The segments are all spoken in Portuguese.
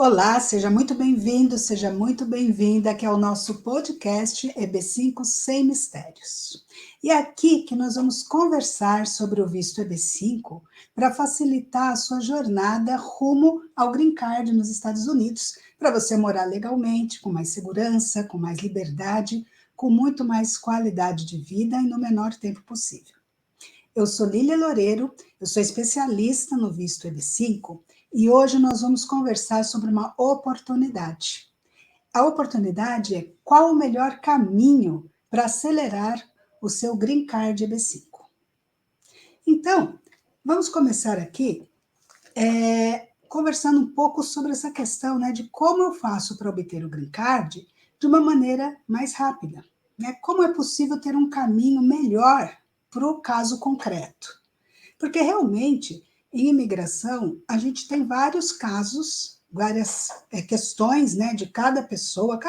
Olá, seja muito bem-vindo, seja muito bem-vinda aqui ao nosso podcast EB5 Sem Mistérios. E é aqui que nós vamos conversar sobre o visto EB5 para facilitar a sua jornada rumo ao Green Card nos Estados Unidos, para você morar legalmente, com mais segurança, com mais liberdade, com muito mais qualidade de vida e no menor tempo possível. Eu sou Lília Loureiro, eu sou especialista no visto EB5 e hoje nós vamos conversar sobre uma oportunidade. A oportunidade é qual o melhor caminho para acelerar o seu Green Card EB5. Então, vamos começar aqui conversando um pouco sobre essa questão, né, de como eu faço para obter o Green Card de uma maneira mais rápida. Né? Como é possível ter um caminho melhor para o caso concreto? Porque realmente, em imigração, a gente tem vários casos, várias questões, né, de cada pessoa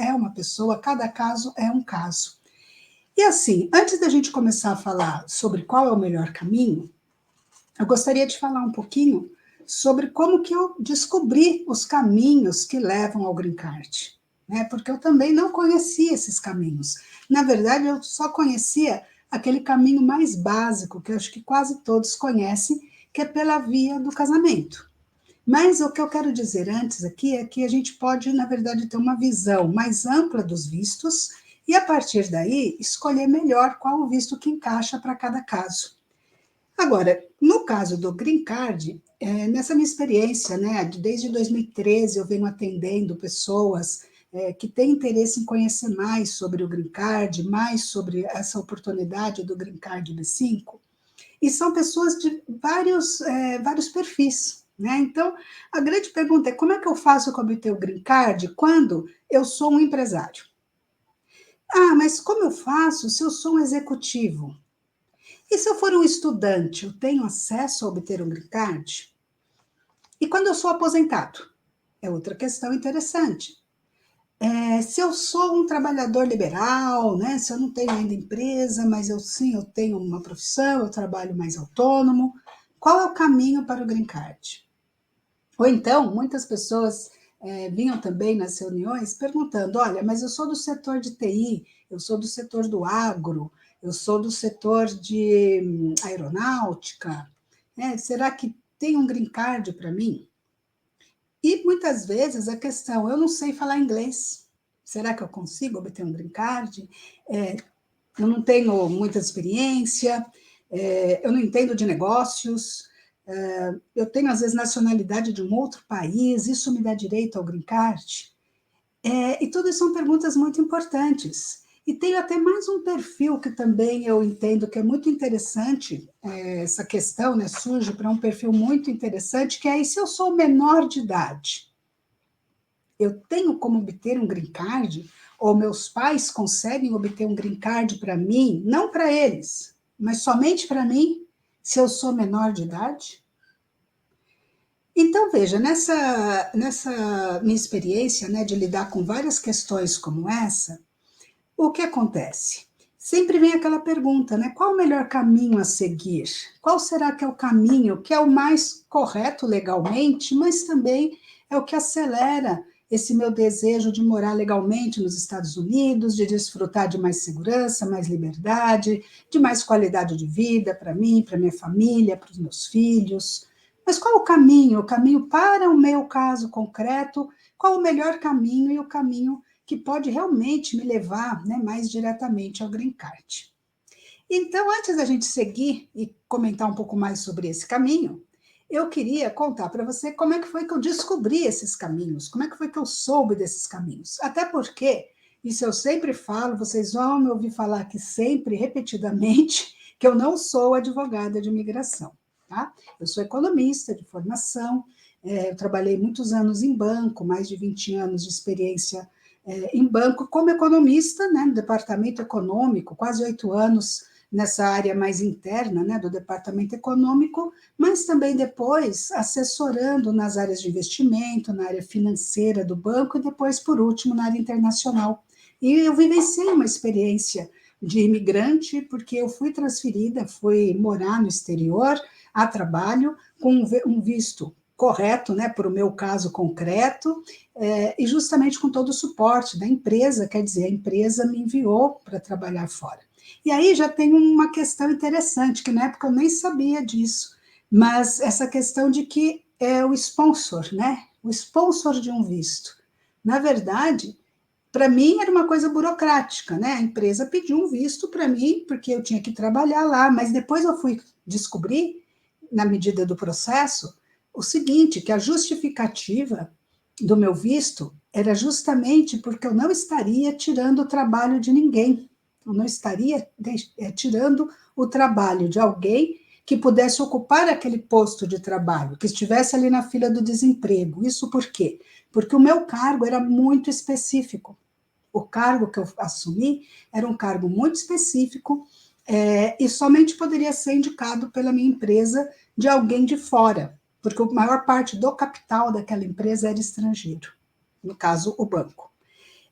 é uma pessoa, cada caso é um caso. E assim, antes da gente começar a falar sobre qual é o melhor caminho, eu gostaria de falar um pouquinho sobre como que eu descobri os caminhos que levam ao Green Card, né? Porque eu também não conhecia esses caminhos. Na verdade, eu só conhecia aquele caminho mais básico, que eu acho que quase todos conhecem, que é pela via do casamento. Mas o que eu quero dizer antes aqui é que a gente pode, na verdade, ter uma visão mais ampla dos vistos e, a partir daí, escolher melhor qual o visto que encaixa para cada caso. Agora, no caso do Green Card, nessa minha experiência, né, desde 2013 eu venho atendendo pessoas que têm interesse em conhecer mais sobre o Green Card, mais sobre essa oportunidade do Green Card B5, e são pessoas de vários perfis. Né? Então, a grande pergunta é como é que eu faço para obter o Green Card quando eu sou um empresário? Ah, mas como eu faço se eu sou um executivo? E se eu for um estudante, eu tenho acesso a obter um Green Card? E quando eu sou aposentado? É outra questão interessante. Se eu sou um trabalhador liberal, né, se eu não tenho ainda empresa, mas eu tenho uma profissão, eu trabalho mais autônomo, qual é o caminho para o Green Card? Ou então, muitas pessoas vinham também nas reuniões perguntando, olha, mas eu sou do setor de TI, eu sou do setor do agro, eu sou do setor de aeronáutica, né? Será que tem um Green Card para mim? E muitas vezes a questão, eu não sei falar inglês, será que eu consigo obter um Green Card? Eu não tenho muita experiência, eu não entendo de negócios, eu tenho, às vezes, nacionalidade de um outro país, isso me dá direito ao Green Card? E tudo isso são perguntas muito importantes. E tenho até mais um perfil que também eu entendo que é muito interessante, essa questão, né, surge para um perfil muito interessante, que é, e se eu sou menor de idade? Eu tenho como obter um Green Card? Ou meus pais conseguem obter um Green Card para mim? Não para eles, mas somente para mim, se eu sou menor de idade? Então, veja, nessa minha experiência, né, de lidar com várias questões como essa, o que acontece? Sempre vem aquela pergunta, né? Qual o melhor caminho a seguir? Qual será que é o caminho que é o mais correto legalmente, mas também é o que acelera esse meu desejo de morar legalmente nos Estados Unidos, de desfrutar de mais segurança, mais liberdade, de mais qualidade de vida para mim, para minha família, para os meus filhos. Mas qual o caminho? O caminho para o meu caso concreto? Qual o melhor caminho e o caminho que pode realmente me levar, né, mais diretamente ao Green Card? Então, antes da gente seguir e comentar um pouco mais sobre esse caminho, eu queria contar para você como é que foi que eu descobri esses caminhos, como é que foi que eu soube desses caminhos. Até porque, isso eu sempre falo, vocês vão me ouvir falar aqui sempre, repetidamente, que eu não sou advogada de imigração. Tá? Eu sou economista de formação, eu trabalhei muitos anos em banco, mais de 20 anos de experiência em banco como economista, né, no departamento econômico, quase 8 anos nessa área mais interna, né, do departamento econômico, mas também depois assessorando nas áreas de investimento, na área financeira do banco e depois, por último, na área internacional. E eu vivenciei uma experiência de imigrante, porque eu fui transferida, fui morar no exterior a trabalho com um visto correto, né, para o meu caso concreto, e justamente com todo o suporte da empresa, quer dizer, a empresa me enviou para trabalhar fora. E aí já tem uma questão interessante, que na época eu nem sabia disso, mas essa questão de que é o sponsor, né, o sponsor de um visto. Na verdade, para mim era uma coisa burocrática, né? A empresa pediu um visto para mim, porque eu tinha que trabalhar lá, mas depois eu fui descobrir, na medida do processo, o seguinte, que a justificativa do meu visto era justamente porque eu não estaria tirando o trabalho de ninguém, eu não estaria tirando o trabalho de alguém que pudesse ocupar aquele posto de trabalho, que estivesse ali na fila do desemprego. Isso por quê? Porque o meu cargo era muito específico. O cargo que eu assumi era um cargo muito específico, e somente poderia ser indicado pela minha empresa de alguém de fora, porque a maior parte do capital daquela empresa era estrangeiro, no caso, o banco.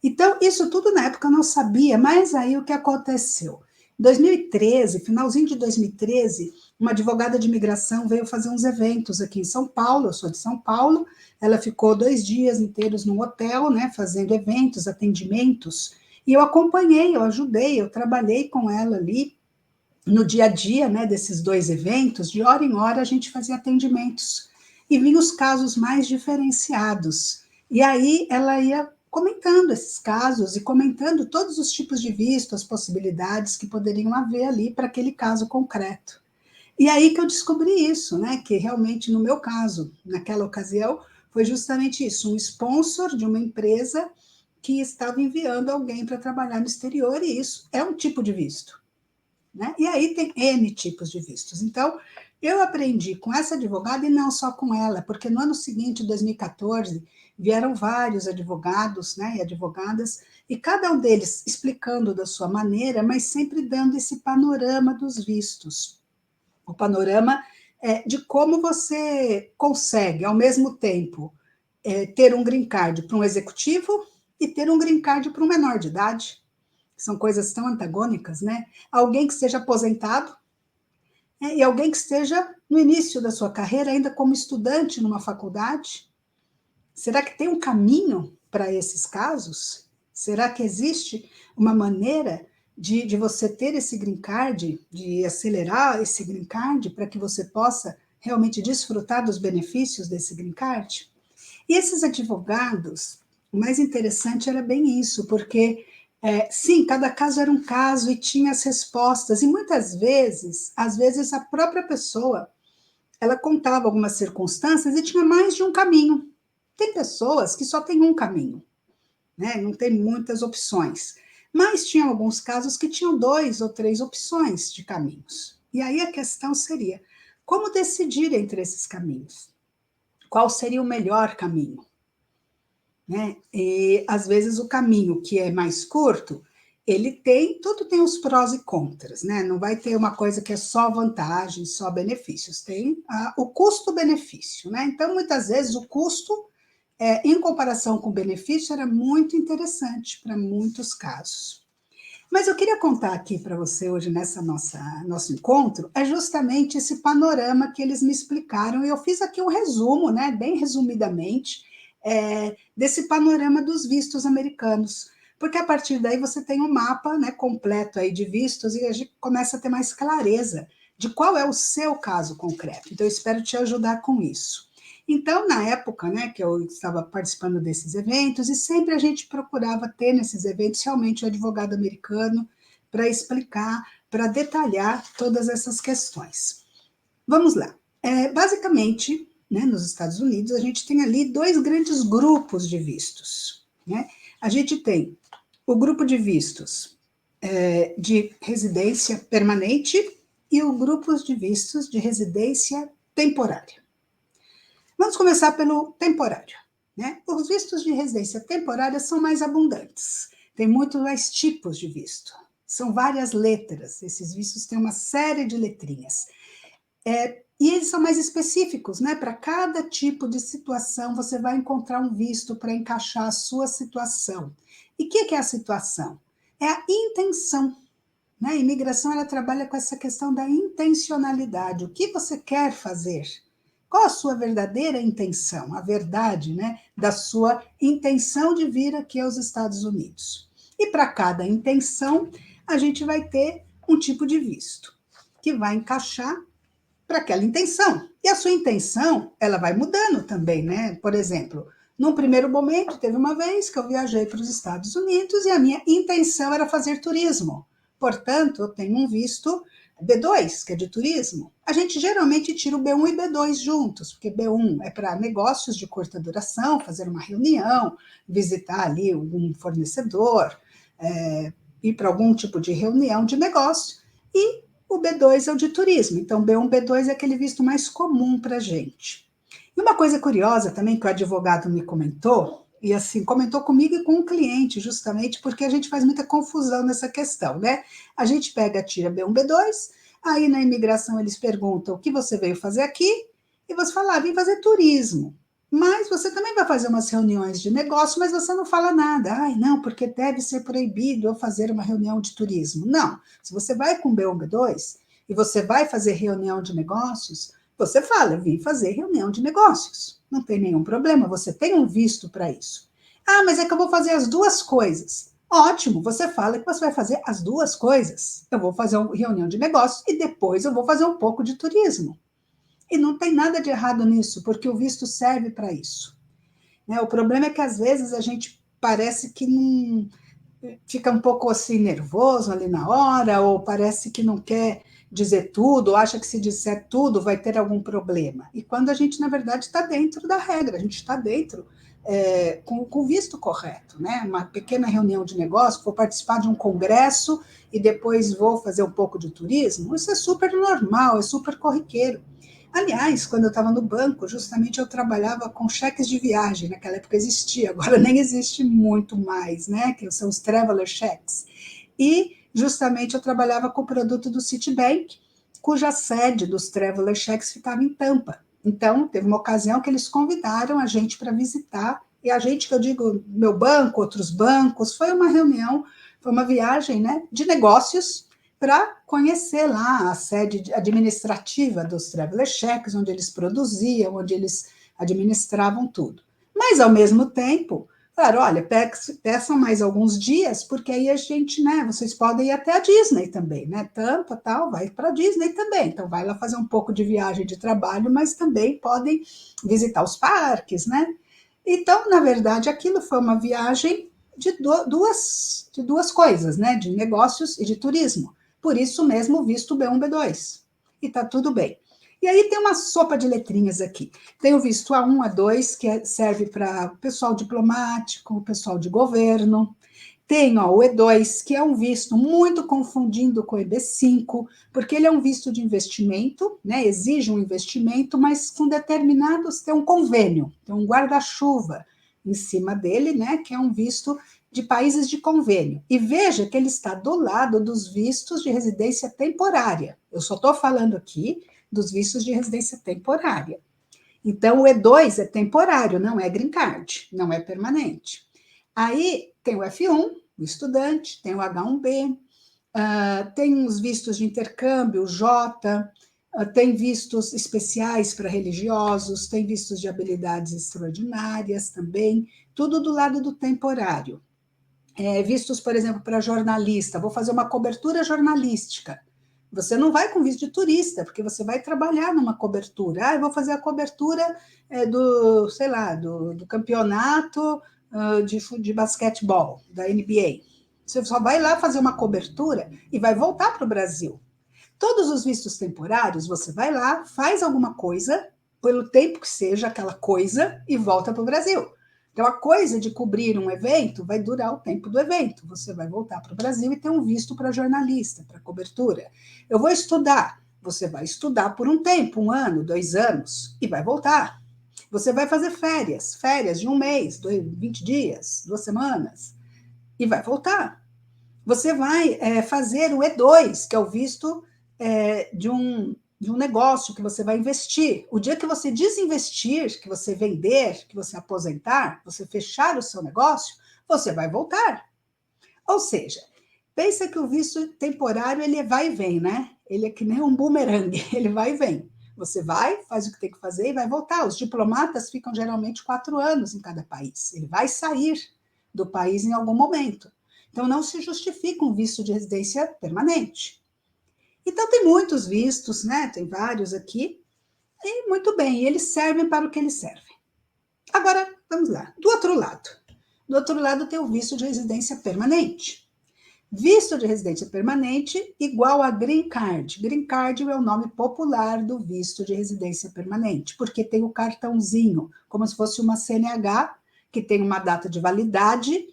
Então, isso tudo na época eu não sabia, mas aí o que aconteceu? Em 2013, finalzinho de 2013, uma advogada de imigração veio fazer uns eventos aqui em São Paulo, eu sou de São Paulo, ela ficou 2 dias inteiros num hotel, né, fazendo eventos, atendimentos, e eu acompanhei, eu ajudei, eu trabalhei com ela ali no dia a dia, né, desses 2 eventos, de hora em hora a gente fazia atendimentos, e vinham os casos mais diferenciados, e aí ela ia comentando esses casos e comentando todos os tipos de visto, as possibilidades que poderiam haver ali para aquele caso concreto. E aí que eu descobri isso, né? Que realmente, no meu caso, naquela ocasião, foi justamente isso: um sponsor de uma empresa que estava enviando alguém para trabalhar no exterior, e isso é um tipo de visto, né? E aí tem N tipos de vistos. Então, eu aprendi com essa advogada e não só com ela, porque no ano seguinte, 2014, vieram vários advogados, né, e advogadas, e cada um deles explicando da sua maneira, mas sempre dando esse panorama dos vistos. O panorama de como você consegue, ao mesmo tempo, ter um green card para um executivo e ter um green card para um menor de idade. São coisas tão antagônicas, né? Alguém que esteja aposentado, e alguém que esteja no início da sua carreira, ainda como estudante numa faculdade. Será que tem um caminho para esses casos? Será que existe uma maneira de você ter esse green card, de acelerar esse green card para que você possa realmente desfrutar dos benefícios desse green card? E esses advogados, o mais interessante era bem isso, porque, sim, cada caso era um caso e tinha as respostas, e muitas vezes, às vezes a própria pessoa, ela contava algumas circunstâncias e tinha mais de um caminho. Tem pessoas que só têm um caminho, né? Não tem muitas opções. Mas tinha alguns casos que tinham 2 ou 3 opções de caminhos. E aí a questão seria: como decidir entre esses caminhos? Qual seria o melhor caminho? Né? E às vezes o caminho que é mais curto, ele tem, tudo tem os prós e contras, né? Não vai ter uma coisa que é só vantagem, só benefícios, tem o custo-benefício, né? Então, muitas vezes o custo, em comparação com o benefício, era muito interessante para muitos casos. Mas eu queria contar aqui para você hoje, nessa nosso encontro, é justamente esse panorama que eles me explicaram, e eu fiz aqui um resumo, né, bem resumidamente, desse panorama dos vistos americanos, porque a partir daí você tem um mapa, né, completo aí de vistos, e a gente começa a ter mais clareza de qual é o seu caso concreto. Então, eu espero te ajudar com isso. Então, na época, né, que eu estava participando desses eventos, e sempre a gente procurava ter nesses eventos realmente o advogado americano para explicar, para detalhar todas essas questões. Vamos lá. Basicamente, né, nos Estados Unidos, a gente tem ali 2 grandes grupos de vistos, né? A gente tem o grupo de vistos de residência permanente e o grupo de vistos de residência temporária. Vamos começar pelo temporário, né? Os vistos de residência temporária são mais abundantes, tem muito mais tipos de visto, são várias letras, esses vistos têm uma série de letrinhas. E eles são mais específicos, né? Para cada tipo de situação, você vai encontrar um visto para encaixar a sua situação. E o que é a situação? É a intenção, né? A imigração ela trabalha com essa questão da intencionalidade. O que você quer fazer Qual a sua verdadeira intenção? A verdade, né, da sua intenção de vir aqui aos Estados Unidos. E para cada intenção, a gente vai ter um tipo de visto que vai encaixar para aquela intenção. E a sua intenção, ela vai mudando também, né? Por exemplo, num primeiro momento, teve uma vez que eu viajei para os Estados Unidos e a minha intenção era fazer turismo. Portanto, eu tenho um visto B2, que é de turismo. A gente geralmente tira o B1 e B2 juntos, porque B1 é para negócios de curta duração, fazer uma reunião, visitar ali um fornecedor, ir para algum tipo de reunião de negócio. E o B2 é o de turismo. Então, B1, B2 é aquele visto mais comum para a gente. E uma coisa curiosa também que o advogado me comentou, e assim, comentou comigo e com um cliente, justamente porque a gente faz muita confusão nessa questão, né? A gente pega, tira B1, B2, aí na imigração eles perguntam o que você veio fazer aqui, e você fala, vim fazer turismo. Mas você também vai fazer umas reuniões de negócio, mas você não fala nada. Ai, não, porque deve ser proibido eu fazer uma reunião de turismo. Não. Se você vai com B1, B2 e você vai fazer reunião de negócios, você fala, eu vim fazer reunião de negócios. Não tem nenhum problema, você tem um visto para isso. Ah, mas é que eu vou fazer as duas coisas. Ótimo, você fala que você vai fazer as duas coisas. Eu vou fazer uma reunião de negócios e depois eu vou fazer um pouco de turismo. E não tem nada de errado nisso, porque o visto serve para isso. Né? O problema é que às vezes a gente parece que não fica um pouco assim nervoso ali na hora, ou parece que não quer dizer tudo, ou acha que se disser tudo vai ter algum problema. E quando a gente, na verdade, está dentro da regra, a gente está dentro com o visto correto, né? Uma pequena reunião de negócio, vou participar de um congresso e depois vou fazer um pouco de turismo, isso é super normal, é super corriqueiro. Aliás, quando eu estava no banco, justamente eu trabalhava com cheques de viagem, naquela época existia, agora nem existe muito mais, né? Que são os traveler checks. E justamente eu trabalhava com o produto do Citibank, cuja sede dos traveler checks ficava em Tampa. Então, teve uma ocasião que eles convidaram a gente para visitar, e a gente, que eu digo, meu banco, outros bancos, foi uma reunião, foi uma viagem, né, de negócios, para conhecer lá a sede administrativa dos traveler checks, onde eles produziam, onde eles administravam tudo. Mas, ao mesmo tempo, claro, olha, peçam mais alguns dias, porque aí a gente, né, vocês podem ir até a Disney também, né, Tampa, tal, vai para a Disney também, então vai lá fazer um pouco de viagem de trabalho, mas também podem visitar os parques, né. Então, na verdade, aquilo foi uma viagem de duas coisas, né, de negócios e de turismo. Por isso mesmo o visto B1, B2. E tá tudo bem. E aí tem uma sopa de letrinhas aqui. Tem o visto A1, A2, que serve para o pessoal diplomático, o pessoal de governo. Tem o E2, que é um visto muito confundindo com o EB5, porque ele é um visto de investimento, né? Exige um investimento, mas com determinados, tem um convênio, tem um guarda-chuva em cima dele, né? Que é um visto de países de convênio. E veja que ele está do lado dos vistos de residência temporária. Eu só estou falando aqui dos vistos de residência temporária. Então, o E2 é temporário, não é green card, não é permanente. Aí tem o F1, o estudante, tem o H1B, tem os vistos de intercâmbio, o J, tem vistos especiais para religiosos, tem vistos de habilidades extraordinárias também, tudo do lado do temporário. Vistos, por exemplo, para jornalista, vou fazer uma cobertura jornalística. Você não vai com visto de turista, porque você vai trabalhar numa cobertura. Ah, eu vou fazer a cobertura do, sei lá, do campeonato de basquetebol, da NBA. Você só vai lá fazer uma cobertura e vai voltar para o Brasil. Todos os vistos temporários, você vai lá, faz alguma coisa, pelo tempo que seja aquela coisa, e volta para o Brasil. Então, a coisa de cobrir um evento vai durar o tempo do evento. Você vai voltar para o Brasil e ter um visto para jornalista, para cobertura. Eu vou estudar. Você vai estudar por um tempo, 1 ano, 2 anos, e vai voltar. Você vai fazer férias de 1 mês, 20 dias, 2 semanas, e vai voltar. Você vai fazer o E2, que é o visto de um negócio que você vai investir. O dia que você desinvestir, que você vender, que você aposentar, você fechar o seu negócio, você vai voltar. Ou seja, pensa que o visto temporário ele vai e vem, né? Ele é que nem um bumerangue, ele vai e vem. Você vai, faz o que tem que fazer e vai voltar. Os diplomatas ficam geralmente 4 anos em cada país. Ele vai sair do país em algum momento. Então, não se justifica um visto de residência permanente. Então, tem muitos vistos, né? Tem vários aqui. E muito bem, eles servem para o que eles servem. Agora, vamos lá. Do outro lado. Do outro lado tem o visto de residência permanente. Visto de residência permanente igual a Green Card. Green Card é o nome popular do visto de residência permanente, porque tem o cartãozinho, como se fosse uma CNH, que tem uma data de validade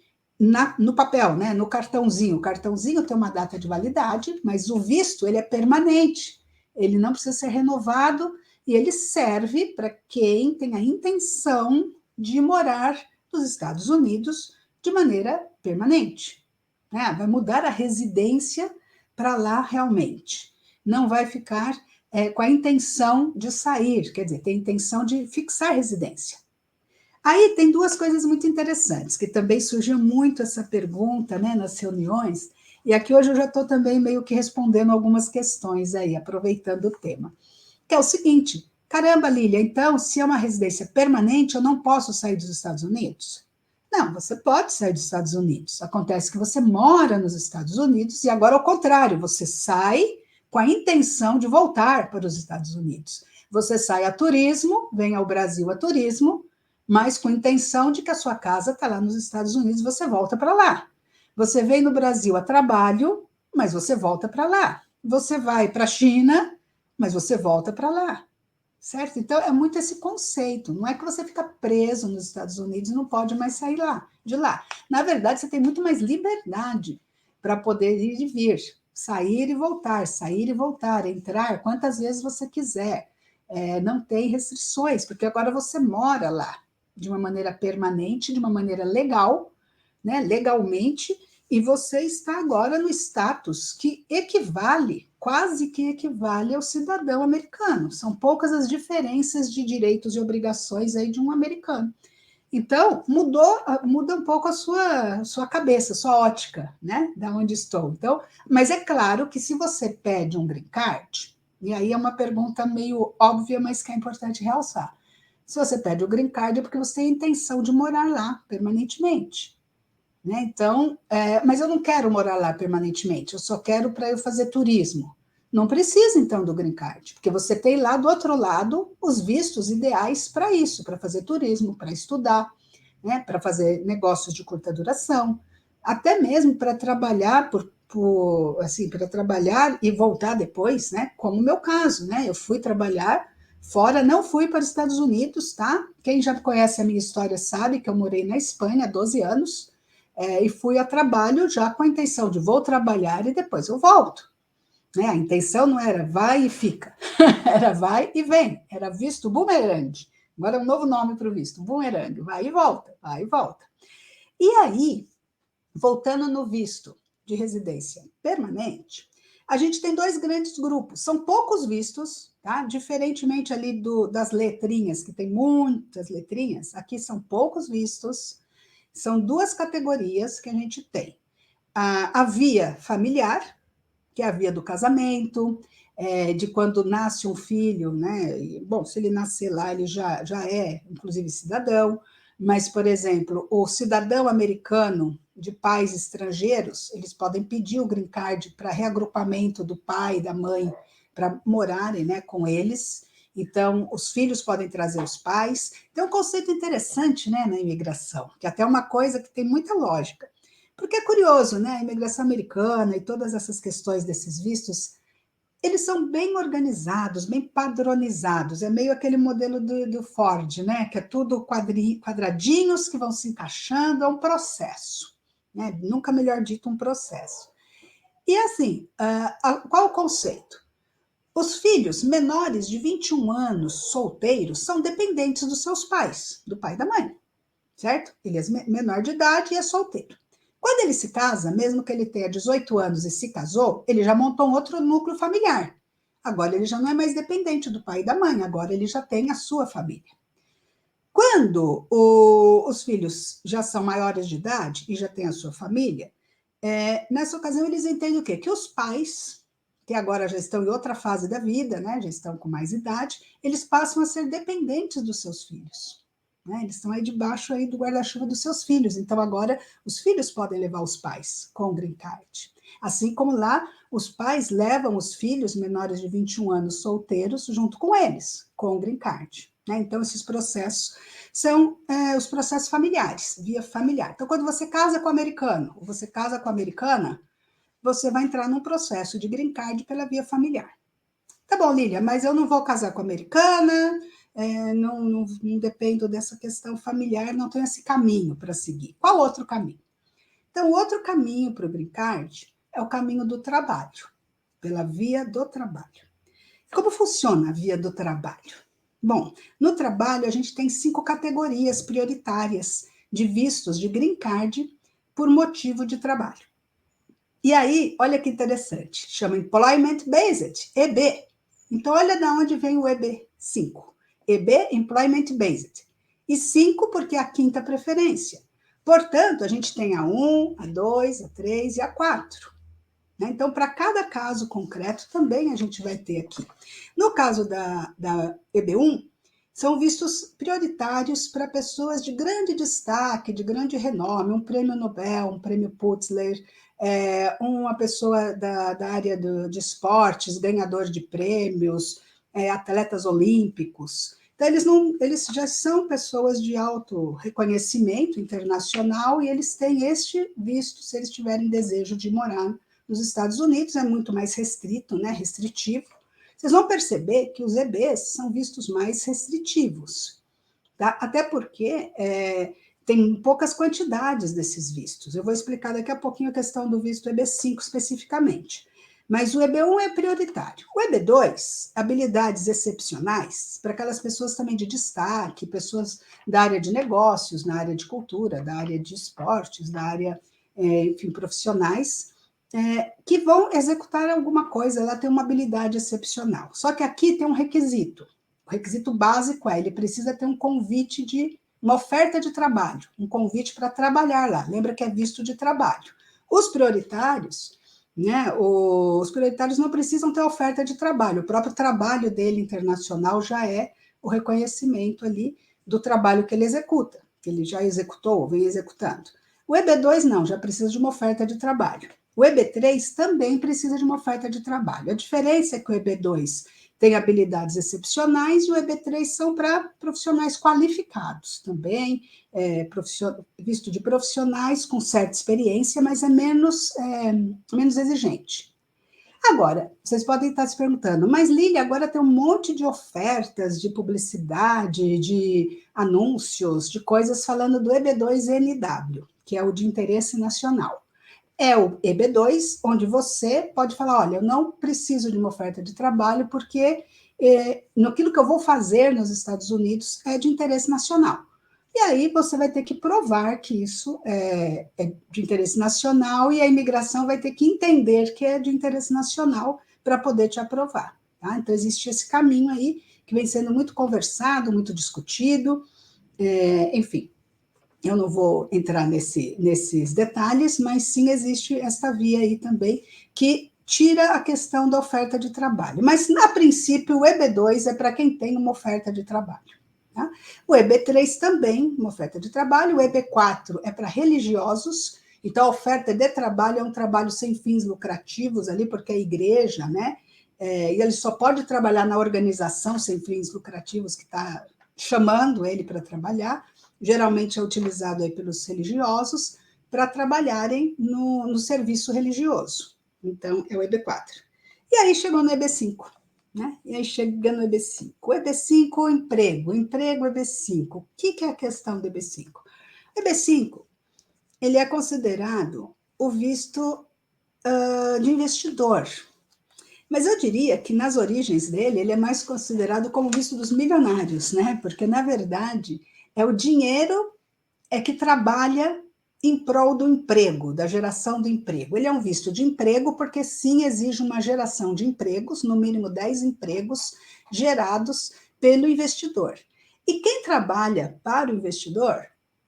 no papel, né? No cartãozinho. O cartãozinho tem uma data de validade, mas o visto ele é permanente. Ele não precisa ser renovado e ele serve para quem tem a intenção de morar nos Estados Unidos de maneira permanente. Né? Vai mudar a residência para lá realmente. Não vai ficar com a intenção de sair, quer dizer, tem a intenção de fixar residência. Aí tem duas coisas muito interessantes, que também surgiu muito essa pergunta, né, nas reuniões, e aqui hoje eu já estou também meio que respondendo algumas questões aí, aproveitando o tema. Que é o seguinte, caramba, Lília, então, se é uma residência permanente, eu não posso sair dos Estados Unidos? Não, você pode sair dos Estados Unidos. Acontece que você mora nos Estados Unidos e agora, ao contrário, você sai com a intenção de voltar para os Estados Unidos. Você sai a turismo, vem ao Brasil a turismo, mas com a intenção de que a sua casa está lá nos Estados Unidos, você volta para lá. Você vem no Brasil a trabalho, mas você volta para lá. Você vai para a China, mas você volta para lá. Certo? Então, é muito esse conceito. Não é que você fica preso nos Estados Unidos e não pode mais sair de lá. Na verdade, você tem muito mais liberdade para poder ir e vir, sair e voltar, entrar quantas vezes você quiser. Não tem restrições, porque agora você mora lá de uma maneira permanente, de uma maneira legal, né, legalmente, e você está agora no status que equivale, quase que equivale ao cidadão americano. São poucas as diferenças de direitos e obrigações aí de um americano. Então, muda um pouco a sua cabeça, sua ótica, né, da onde estou. Então, mas é claro que se você pede um green card, e aí é uma pergunta meio óbvia, mas que é importante realçar. Se você pede o green card é porque você tem a intenção de morar lá permanentemente. Né? Então, mas eu não quero morar lá permanentemente, eu só quero para eu fazer turismo. Não precisa, então, do green card, porque você tem lá do outro lado os vistos ideais para isso, para fazer turismo, para estudar, né? Para fazer negócios de curta duração, até mesmo para trabalhar assim, para trabalhar e voltar depois, né? Como o meu caso, né? Eu fui trabalhar fora, não fui para os Estados Unidos, tá? Quem já conhece a minha história sabe que eu morei na Espanha há 12 anos, e fui a trabalho já com a intenção de vou trabalhar e depois eu volto. Né? A intenção não era vai e fica, era vai e vem, era visto bumerangue. Agora é um novo nome para o visto, bumerangue, vai e volta, vai e volta. E aí, voltando no visto de residência permanente, a gente tem dois grandes grupos, são poucos vistos, tá? Diferentemente ali das letrinhas, que tem muitas letrinhas, aqui são poucos vistos. São duas categorias que a gente tem. A via familiar, que é a via do casamento, de quando nasce um filho, né? Bom, se ele nascer lá, ele já é, inclusive, cidadão. Mas, por exemplo, o cidadão americano de pais estrangeiros, eles podem pedir o green card para reagrupamento do pai e da mãe para morarem, né, com eles. Então, os filhos podem trazer os pais. Tem um conceito interessante, né, na imigração, que até é uma coisa que tem muita lógica. Porque é curioso, né? A imigração americana e todas essas questões desses vistos, eles são bem organizados, bem padronizados. É meio aquele modelo do Ford, né? Que é tudo quadradinhos que vão se encaixando, é um processo. Né? Nunca melhor dito, um processo. E assim, qual o conceito? Os filhos menores de 21 anos, solteiros, são dependentes dos seus pais, do pai e da mãe, certo? Ele é menor de idade e é solteiro. Quando ele se casa, mesmo que ele tenha 18 anos e se casou, ele já montou um outro núcleo familiar. Agora ele já não é mais dependente do pai e da mãe, agora ele já tem a sua família. Quando os filhos já são maiores de idade e já têm a sua família, nessa ocasião eles entendem o quê? Que os pais que agora já estão em outra fase da vida, né, já estão com mais idade, eles passam a ser dependentes dos seus filhos. Né? Eles estão aí debaixo aí do guarda-chuva dos seus filhos. Então, agora, os filhos podem levar os pais com o green card. Assim como lá, os pais levam os filhos menores de 21 anos solteiros junto com eles, com o green card. Né? Então, esses processos são os processos familiares, via familiar. Então, quando você casa com o americano, ou você casa com a americana, você vai entrar num processo de green card pela via familiar. Tá bom, Lília, mas eu não vou casar com a americana, não dependo dessa questão familiar, não tenho esse caminho para seguir. Qual outro caminho? Então, o outro caminho para o green card é o caminho do trabalho, pela via do trabalho. Como funciona a via do trabalho? Bom, no trabalho a gente tem 5 categorias prioritárias de vistos de green card por motivo de trabalho. E aí, olha que interessante, chama Employment Based, EB. Então, olha de onde vem o EB 5. EB, Employment Based. E 5 porque é a quinta preferência. Portanto, a gente tem a 1, a 2, a 3 e a 4. Né? Então, para cada caso concreto, também a gente vai ter aqui. No caso da EB1, são vistos prioritários para pessoas de grande destaque, de grande renome, um prêmio Nobel, um prêmio Pulitzer, uma pessoa da área de esportes, ganhador de prêmios, atletas olímpicos. Então, eles já são pessoas de alto reconhecimento internacional e eles têm este visto se eles tiverem desejo de morar nos Estados Unidos, é muito mais restrito, né, restritivo. Vocês vão perceber que os EBs são vistos mais restritivos, tá? Até porque tem poucas quantidades desses vistos. Eu vou explicar daqui a pouquinho a questão do visto EB5 especificamente. Mas o EB1 é prioritário. O EB2, habilidades excepcionais, para aquelas pessoas também de destaque, pessoas da área de negócios, na área de cultura, da área de esportes, da área, enfim, profissionais, que vão executar alguma coisa, ela tem uma habilidade excepcional. Só que aqui tem um requisito. O requisito básico é, ele precisa ter um convite de uma oferta de trabalho, um convite para trabalhar lá. Lembra que é visto de trabalho. Os prioritários, né, os prioritários não precisam ter oferta de trabalho. O próprio trabalho dele internacional já é o reconhecimento ali do trabalho que ele executa, que ele já executou, vem executando. O EB2 não, já precisa de uma oferta de trabalho. O EB3 também precisa de uma oferta de trabalho. A diferença é que o EB2 tem habilidades excepcionais e o EB3 são para profissionais qualificados também, visto de profissionais com certa experiência, mas é menos exigente. Agora, vocês podem estar se perguntando, mas Lili, agora tem um monte de ofertas de publicidade, de anúncios, de coisas falando do EB2NW, que é o de interesse nacional. É o EB2, onde você pode falar, olha, eu não preciso de uma oferta de trabalho porque naquilo que eu vou fazer nos Estados Unidos é de interesse nacional. E aí você vai ter que provar que isso é de interesse nacional e a imigração vai ter que entender que é de interesse nacional para poder te aprovar. Tá? Então, existe esse caminho aí que vem sendo muito conversado, muito discutido, enfim. Eu não vou entrar nesses detalhes, mas sim existe esta via aí também que tira a questão da oferta de trabalho. Mas, a princípio, o EB2 é para quem tem uma oferta de trabalho. Tá? O EB3 também, uma oferta de trabalho. O EB4 é para religiosos. Então, a oferta de trabalho é um trabalho sem fins lucrativos ali, porque é igreja, né? E ele só pode trabalhar na organização sem fins lucrativos que está chamando ele para trabalhar. Geralmente é utilizado aí pelos religiosos para trabalharem no serviço religioso. Então, é o EB4. E aí chegou no EB5, né? E aí chega no EB5. O EB5, emprego EB5. O que é a questão do EB5? O EB5, ele é considerado o visto de investidor. Mas eu diria que nas origens dele, ele é mais considerado como visto dos milionários, né? Porque, na verdade, é o dinheiro que trabalha em prol do emprego, da geração do emprego. Ele é um visto de emprego porque, sim, exige uma geração de empregos, no mínimo 10 empregos gerados pelo investidor. E quem trabalha para o investidor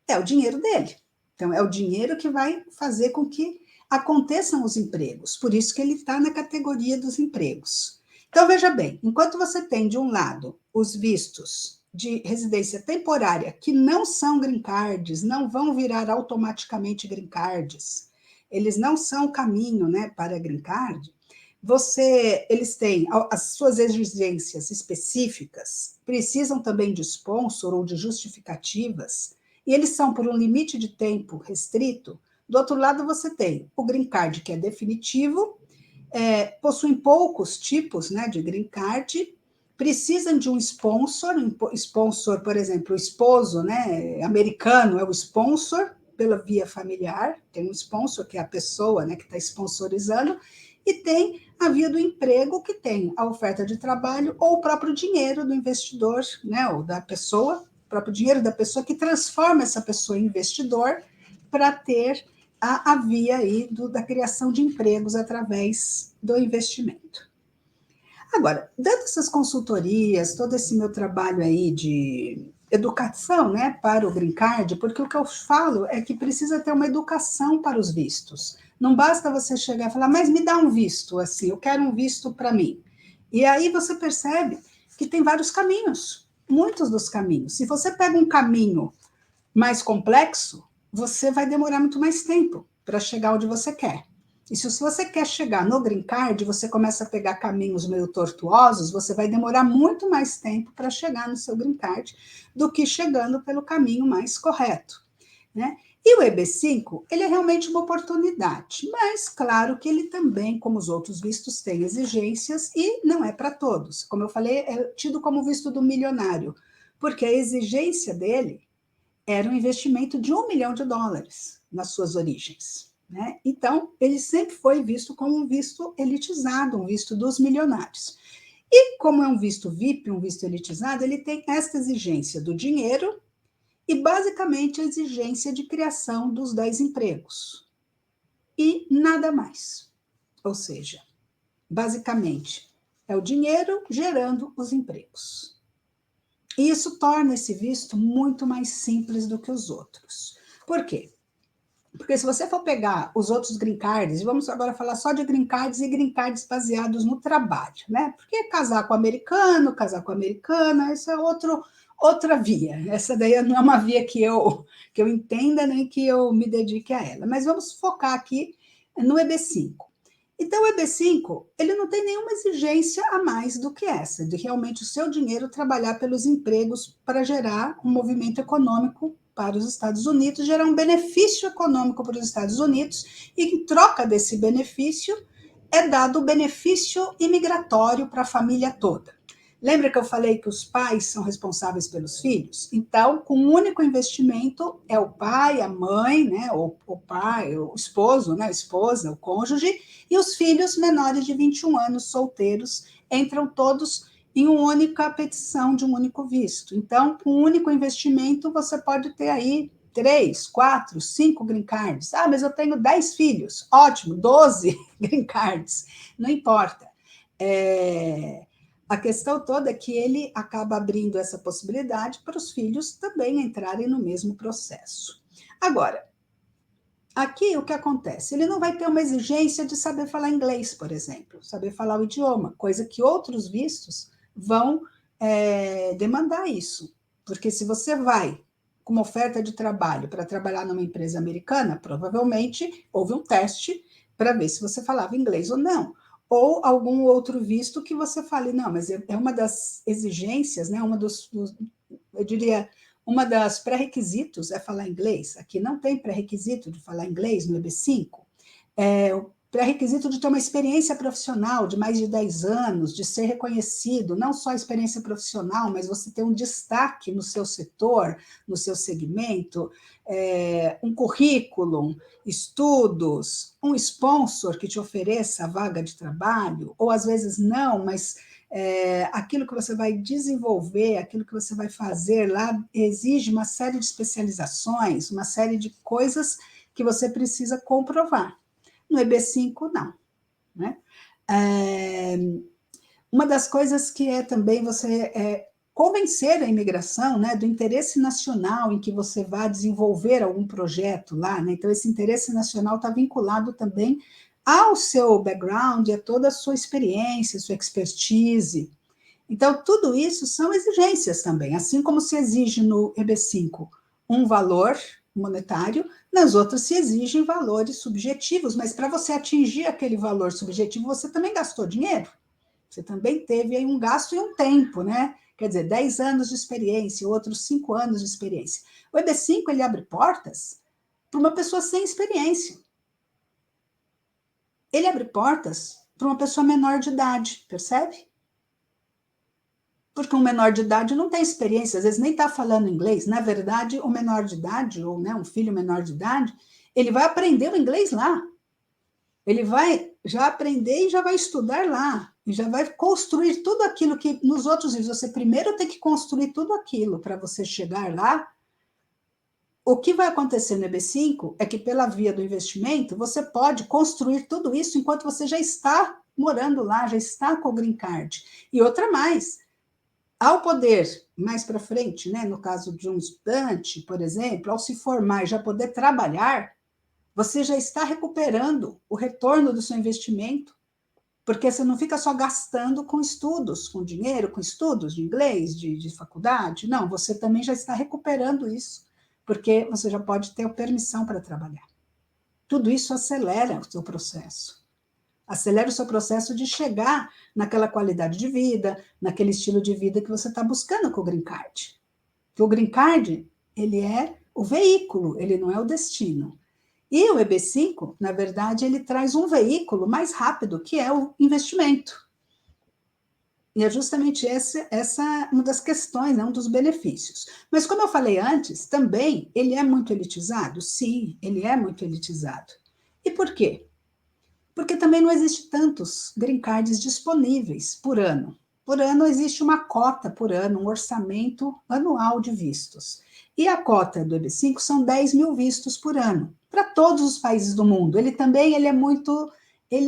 é o dinheiro dele. Então, é o dinheiro que vai fazer com que aconteçam os empregos. Por isso que ele está na categoria dos empregos. Então, veja bem, enquanto você tem, de um lado, os vistos de residência temporária, que não são green cards, não vão virar automaticamente green cards, eles não são o caminho, né, para green card, eles têm as suas exigências específicas, precisam também de sponsor ou de justificativas, e eles são por um limite de tempo restrito. Do outro lado, você tem o green card, que é definitivo, possuem poucos tipos, né, de green card, precisam de um sponsor, por exemplo, o esposo, né, americano é o sponsor pela via familiar, tem um sponsor, que é a pessoa, né, que está sponsorizando, e tem a via do emprego, que tem a oferta de trabalho ou o próprio dinheiro do investidor, né, ou da pessoa, o próprio dinheiro da pessoa que transforma essa pessoa em investidor para ter a via aí da criação de empregos através do investimento. Agora, dando essas consultorias, todo esse meu trabalho aí de educação, né, para o Green Card, porque o que eu falo é que precisa ter uma educação para os vistos. Não basta você chegar e falar, mas me dá um visto, assim, eu quero um visto para mim. E aí você percebe que tem vários caminhos, muitos dos caminhos. Se você pega um caminho mais complexo, você vai demorar muito mais tempo para chegar onde você quer. E se você quer chegar no Green Card, você começa a pegar caminhos meio tortuosos, você vai demorar muito mais tempo para chegar no seu Green Card do que chegando pelo caminho mais correto, né? E o EB5, ele é realmente uma oportunidade, mas claro que ele também, como os outros vistos, tem exigências e não é para todos. Como eu falei, é tido como visto do milionário, porque a exigência dele era um investimento de US$ 1 milhão nas suas origens, né? Então, ele sempre foi visto como um visto elitizado, um visto dos milionários. E como é um visto VIP, um visto elitizado, ele tem esta exigência do dinheiro e, basicamente, a exigência de criação dos 10 empregos. E nada mais. Ou seja, basicamente, é o dinheiro gerando os empregos. E isso torna esse visto muito mais simples do que os outros. Por quê? Porque se você for pegar os outros green cards, e vamos agora falar só de green cards e green cards baseados no trabalho, né? Porque casar com americano, casar com americana, isso é outra via. Essa daí não é uma via que eu entenda, nem que eu me dedique a ela. Mas vamos focar aqui no EB5. Então, o EB5, ele não tem nenhuma exigência a mais do que essa, de realmente o seu dinheiro trabalhar pelos empregos para gerar um movimento econômico para os Estados Unidos, gerar um benefício econômico para os Estados Unidos, e em troca desse benefício, é dado o benefício imigratório para a família toda. Lembra que eu falei que os pais são responsáveis pelos filhos? Então, com um único investimento, é o pai, a mãe, né, o pai, o esposo, né, a esposa, o cônjuge, e os filhos menores de 21 anos, solteiros, entram todos em uma única petição de um único visto. Então, com um único investimento, você pode ter aí 3, 4, 5 green cards. Ah, mas eu tenho 10 filhos. Ótimo, 12 green cards. Não importa. A questão toda é que ele acaba abrindo essa possibilidade para os filhos também entrarem no mesmo processo. Agora, aqui o que acontece? Ele não vai ter uma exigência de saber falar inglês, por exemplo, saber falar o idioma, coisa que outros vistos vão demandar isso. Porque se você vai com uma oferta de trabalho para trabalhar numa empresa americana, provavelmente houve um teste para ver se você falava inglês ou não. Ou algum outro visto que você fale, não, mas é uma das exigências, né? Eu diria, uma das pré-requisitos é falar inglês. Aqui não tem pré-requisito de falar inglês no EB5. O pré-requisito de ter uma experiência profissional de mais de 10 anos, de ser reconhecido, não só a experiência profissional, mas você ter um destaque no seu setor, no seu segmento, um currículo, estudos, um sponsor que te ofereça a vaga de trabalho, ou às vezes não, mas aquilo que você vai desenvolver, aquilo que você vai fazer lá, exige uma série de especializações, uma série de coisas que você precisa comprovar. No EB5, não. Né? Uma das coisas que também você convencer a imigração, né, do interesse nacional em que você vai desenvolver algum projeto lá, né? Então, esse interesse nacional está vinculado também ao seu background, a toda a sua experiência, sua expertise. Então, tudo isso são exigências também, assim como se exige no EB5 um valor monetário, nas outras se exigem valores subjetivos, mas para você atingir aquele valor subjetivo, você também gastou dinheiro. Você também teve aí um gasto e um tempo, né? Quer dizer, 10 anos de experiência, outros 5 anos de experiência. O EB5, ele abre portas para uma pessoa sem experiência. Ele abre portas para uma pessoa menor de idade, percebe? Porque um menor de idade não tem experiência, às vezes nem está falando inglês. Na verdade, o menor de idade, ou né, um filho menor de idade, ele vai aprender o inglês lá. Ele vai já aprender e já vai estudar lá. E já vai construir tudo aquilo que nos outros livros você primeiro tem que construir tudo aquilo para você chegar lá. O que vai acontecer no EB5 é que, pela via do investimento, você pode construir tudo isso enquanto você já está morando lá, já está com o green card. E outra mais, ao poder, mais para frente, né, no caso de um estudante, por exemplo, ao se formar e já poder trabalhar, você já está recuperando o retorno do seu investimento, porque você não fica só gastando com estudos, com dinheiro, com estudos de inglês, de faculdade. Não, você também já está recuperando isso, porque você já pode ter a permissão para trabalhar. Tudo isso acelera o seu processo. Acelera o seu processo de chegar naquela qualidade de vida, naquele estilo de vida que você está buscando com o Green Card. Porque o Green Card, ele é o veículo, ele não é o destino. E o EB5, na verdade, ele traz um veículo mais rápido, que é o investimento. E é justamente essa uma das questões, né, um dos benefícios. Mas, como eu falei antes, também ele é muito elitizado? Sim, ele é muito elitizado. E por quê? Porque também não existe tantos green cards disponíveis por ano. Por ano existe uma cota por ano, um orçamento anual de vistos. E a cota do EB5 são 10 mil vistos por ano, para todos os países do mundo. Ele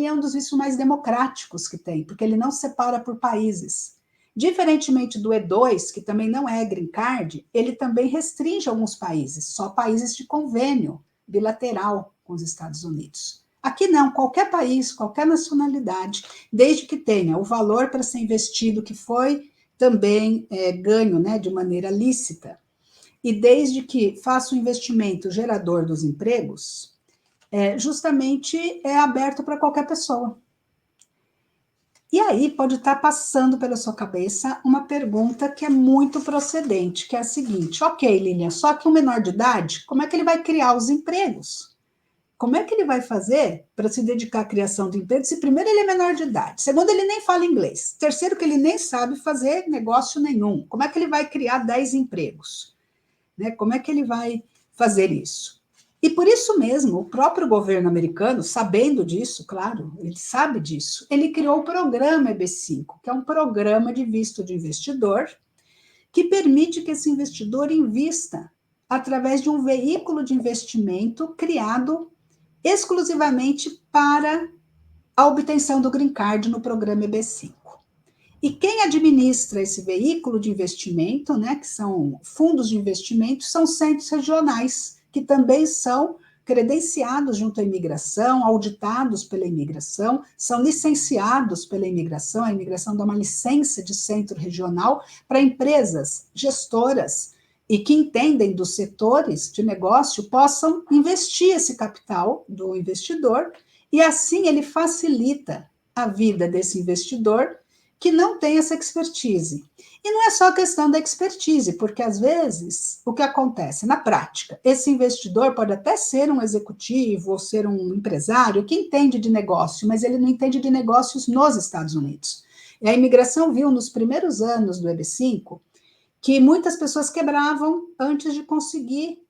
é um dos vistos mais democráticos que tem, porque ele não separa por países. Diferentemente do E2, que também não é green card, ele também restringe alguns países, só países de convênio bilateral com os Estados Unidos. Aqui não, qualquer país, qualquer nacionalidade, desde que tenha o valor para ser investido que foi também ganho, né, de maneira lícita, e desde que faça um investimento gerador dos empregos, justamente é aberto para qualquer pessoa. E aí pode estar passando pela sua cabeça uma pergunta que é muito procedente, que é a seguinte: ok, Lilian, só que um menor de idade, como é que ele vai criar os empregos? Como é que ele vai fazer para se dedicar à criação de emprego se primeiro ele é menor de idade, segundo ele nem fala inglês, terceiro que ele nem sabe fazer negócio nenhum? Como é que ele vai criar 10 empregos? Né? Como é que ele vai fazer isso? E por isso mesmo, o próprio governo americano, sabendo disso, claro, ele sabe disso, ele criou o programa EB5, que é um programa de visto de investidor, que permite que esse investidor invista através de um veículo de investimento criado exclusivamente para a obtenção do green card no programa EB5. E quem administra esse veículo de investimento, né, que são fundos de investimento, são centros regionais, que também são credenciados junto à imigração, auditados pela imigração, são licenciados pela imigração. A imigração dá uma licença de centro regional para empresas gestoras e que entendem dos setores de negócio possam investir esse capital do investidor, e assim ele facilita a vida desse investidor que não tem essa expertise. E não é só questão da expertise, porque às vezes o que acontece na prática, esse investidor pode até ser um executivo ou ser um empresário que entende de negócio, mas ele não entende de negócios nos Estados Unidos. E a imigração viu nos primeiros anos do EB5 que muitas pessoas quebravam antes de conseguir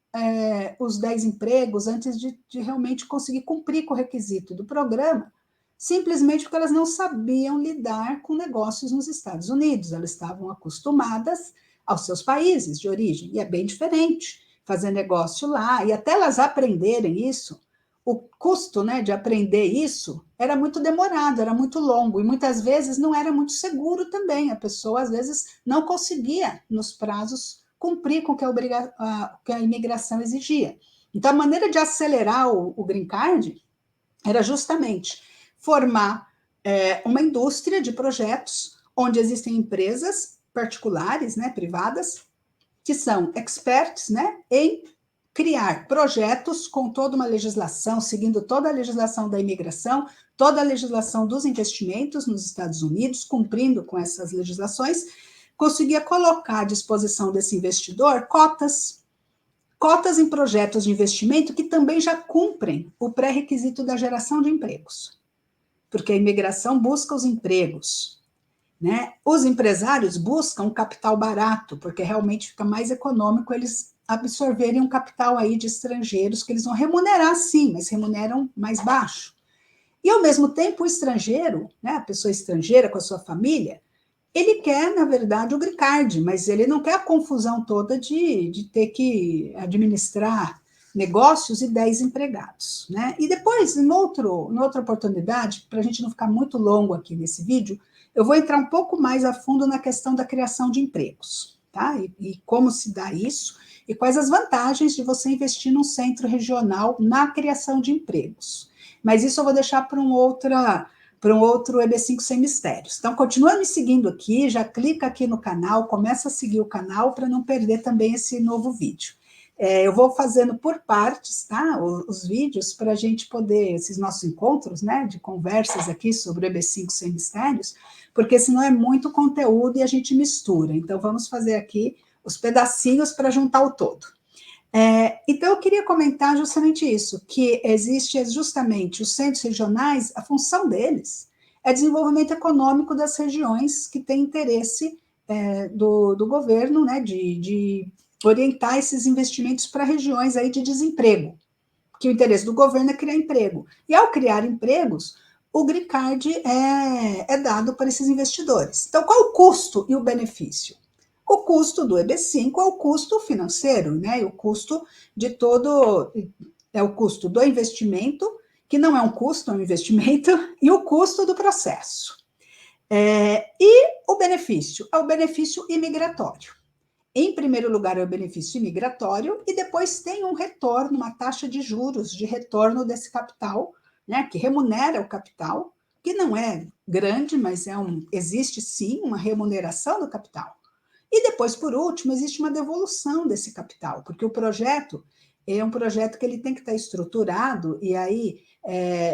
os 10 empregos, antes de realmente conseguir cumprir com o requisito do programa, simplesmente porque elas não sabiam lidar com negócios nos Estados Unidos. Elas estavam acostumadas aos seus países de origem, e é bem diferente fazer negócio lá, e até elas aprenderem isso, o custo, né, de aprender isso era muito demorado, era muito longo, e muitas vezes não era muito seguro também. A pessoa, às vezes, não conseguia, nos prazos, cumprir com o que que a imigração exigia. Então, a maneira de acelerar o Green Card era justamente formar uma indústria de projetos onde existem empresas particulares, né, privadas, que são experts, né, em criar projetos com toda uma legislação, seguindo toda a legislação da imigração, toda a legislação dos investimentos nos Estados Unidos, cumprindo com essas legislações, conseguia colocar à disposição desse investidor cotas em projetos de investimento que também já cumprem o pré-requisito da geração de empregos, porque a imigração busca os empregos, né? Os empresários buscam capital barato, porque realmente fica mais econômico eles absorverem um capital aí de estrangeiros que eles vão remunerar sim, mas remuneram mais baixo. E ao mesmo tempo o estrangeiro, né, a pessoa estrangeira com a sua família, ele quer, na verdade, o green card, mas ele não quer a confusão toda de ter que administrar negócios e 10 empregados, né? E depois, em outra oportunidade, para a gente não ficar muito longo aqui nesse vídeo, eu vou entrar um pouco mais a fundo na questão da criação de empregos, tá? E como se dá isso, e quais as vantagens de você investir num centro regional na criação de empregos. Mas isso eu vou deixar para um outro EB5 Sem Mistérios. Então, continua me seguindo aqui, já clica aqui no canal, começa a seguir o canal para não perder também esse novo vídeo. Eu vou fazendo por partes, tá? Os vídeos para a gente poder, esses nossos encontros, né, de conversas aqui sobre o EB5 Sem Mistérios, porque senão é muito conteúdo e a gente mistura. Então, vamos fazer aqui os pedacinhos para juntar o todo. Então, eu queria comentar justamente isso, que existe justamente os centros regionais, a função deles é desenvolvimento econômico das regiões que têm interesse do governo, né, de orientar esses investimentos para regiões aí de desemprego, que o interesse do governo é criar emprego. E ao criar empregos, o Green Card é dado para esses investidores. Então, qual o custo e o benefício? O custo do EB5 é o custo financeiro, né? E o custo de todo é o custo do investimento, que não é um custo, é um investimento, e o custo do processo. E o benefício? É o benefício imigratório. Em primeiro lugar, é o benefício imigratório, e depois tem um retorno, uma taxa de juros de retorno desse capital, né? Que remunera o capital, que não é grande, mas existe sim uma remuneração do capital. E depois, por último, existe uma devolução desse capital, porque o projeto é um projeto que ele tem que estar estruturado, e aí,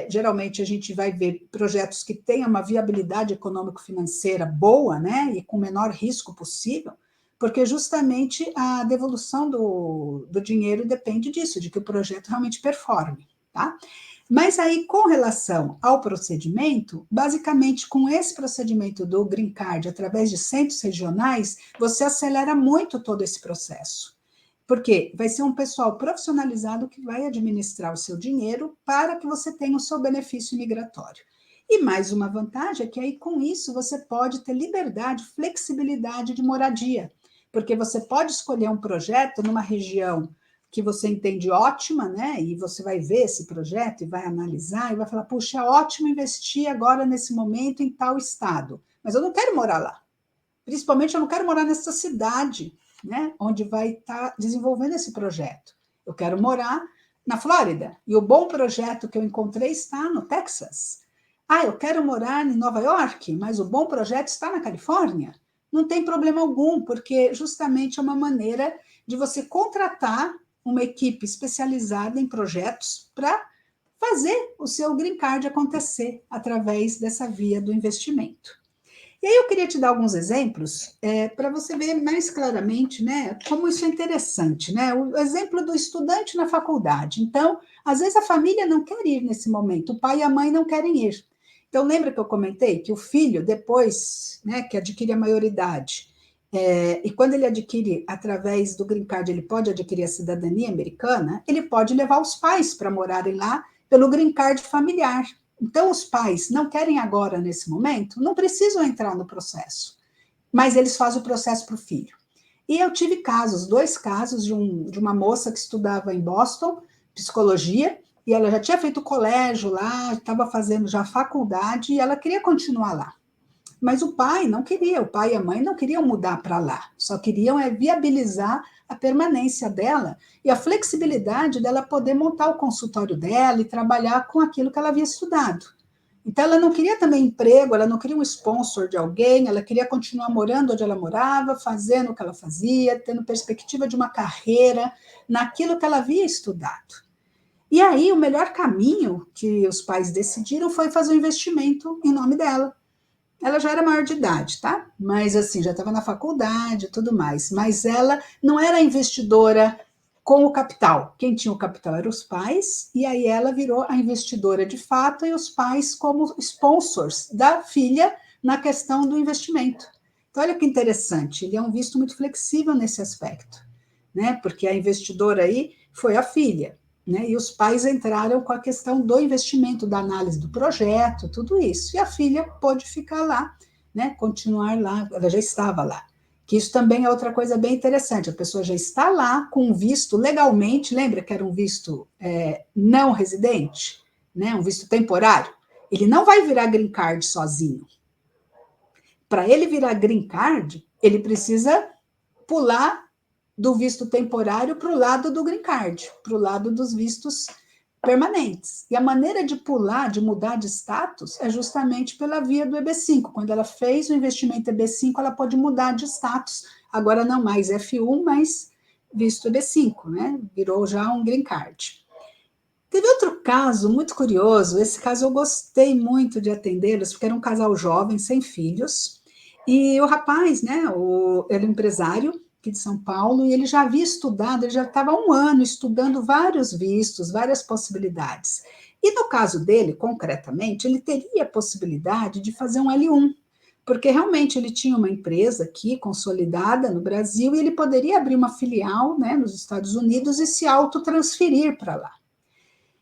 geralmente, a gente vai ver projetos que tenham uma viabilidade econômico-financeira boa, né, e com o menor risco possível, porque justamente a devolução do dinheiro depende disso, de que o projeto realmente performe, tá? Mas aí, com relação ao procedimento, basicamente, com esse procedimento do Green Card, através de centros regionais, você acelera muito todo esse processo. Porque vai ser um pessoal profissionalizado que vai administrar o seu dinheiro para que você tenha o seu benefício migratório. E mais uma vantagem é que aí, com isso, você pode ter liberdade, flexibilidade de moradia, porque você pode escolher um projeto numa região que você entende ótima, né? E você vai ver esse projeto e vai analisar e vai falar, puxa, é ótimo investir agora nesse momento em tal estado, mas eu não quero morar lá. Principalmente eu não quero morar nessa cidade, né? Onde vai estar desenvolvendo esse projeto. Eu quero morar na Flórida. E o bom projeto que eu encontrei está no Texas. Ah, eu quero morar em Nova York, mas o bom projeto está na Califórnia. Não tem problema algum, porque justamente é uma maneira de você contratar uma equipe especializada em projetos para fazer o seu green card acontecer através dessa via do investimento. E aí eu queria te dar alguns exemplos para você ver mais claramente, né, como isso é interessante, né? O exemplo do estudante na faculdade. Então, às vezes a família não quer ir nesse momento, o pai e a mãe não querem ir. Então, lembra que eu comentei que o filho, depois, né, que adquire a maioridade, e quando ele adquire, através do Green Card, ele pode adquirir a cidadania americana, ele pode levar os pais para morarem lá pelo Green Card familiar. Então, os pais não querem agora, nesse momento, não precisam entrar no processo, mas eles fazem o processo para o filho. E eu tive casos, 2 casos de uma moça que estudava em Boston, psicologia, e ela já tinha feito colégio lá, estava fazendo já faculdade, e ela queria continuar lá. Mas o pai não queria, o pai e a mãe não queriam mudar para lá, só queriam viabilizar a permanência dela e a flexibilidade dela poder montar o consultório dela e trabalhar com aquilo que ela havia estudado. Então, ela não queria também emprego, ela não queria um sponsor de alguém, ela queria continuar morando onde ela morava, fazendo o que ela fazia, tendo perspectiva de uma carreira naquilo que ela havia estudado. E aí, o melhor caminho que os pais decidiram foi fazer um investimento em nome dela. Ela já era maior de idade, tá? Mas assim, já estava na faculdade e tudo mais. Mas ela não era investidora com o capital. Quem tinha o capital eram os pais, e aí ela virou a investidora de fato, e os pais como sponsors da filha na questão do investimento. Então, olha que interessante, ele é um visto muito flexível nesse aspecto, né? Porque a investidora aí foi a filha, né? E os pais entraram com a questão do investimento, da análise do projeto, tudo isso. E a filha pôde ficar lá, né? Continuar lá, ela já estava lá. Que isso também é outra coisa bem interessante. A pessoa já está lá com visto legalmente, lembra que era um visto não residente, né? Um visto temporário. Ele não vai virar green card sozinho. Para ele virar green card, ele precisa pular do visto temporário para o lado do green card, para o lado dos vistos permanentes. E a maneira de pular, de mudar de status, é justamente pela via do EB5. Quando ela fez o investimento EB5, ela pode mudar de status. Agora não mais F1, mas visto EB5, né? Virou já um green card. Teve outro caso muito curioso, esse caso eu gostei muito de atendê-los, porque era um casal jovem, sem filhos, e o rapaz, né, era um empresário aqui de São Paulo, e ele já havia estudado, ele já estava há um ano estudando vários vistos, várias possibilidades. E no caso dele, concretamente, ele teria a possibilidade de fazer um L1, porque realmente ele tinha uma empresa aqui consolidada no Brasil, e ele poderia abrir uma filial, né, nos Estados Unidos e se autotransferir para lá.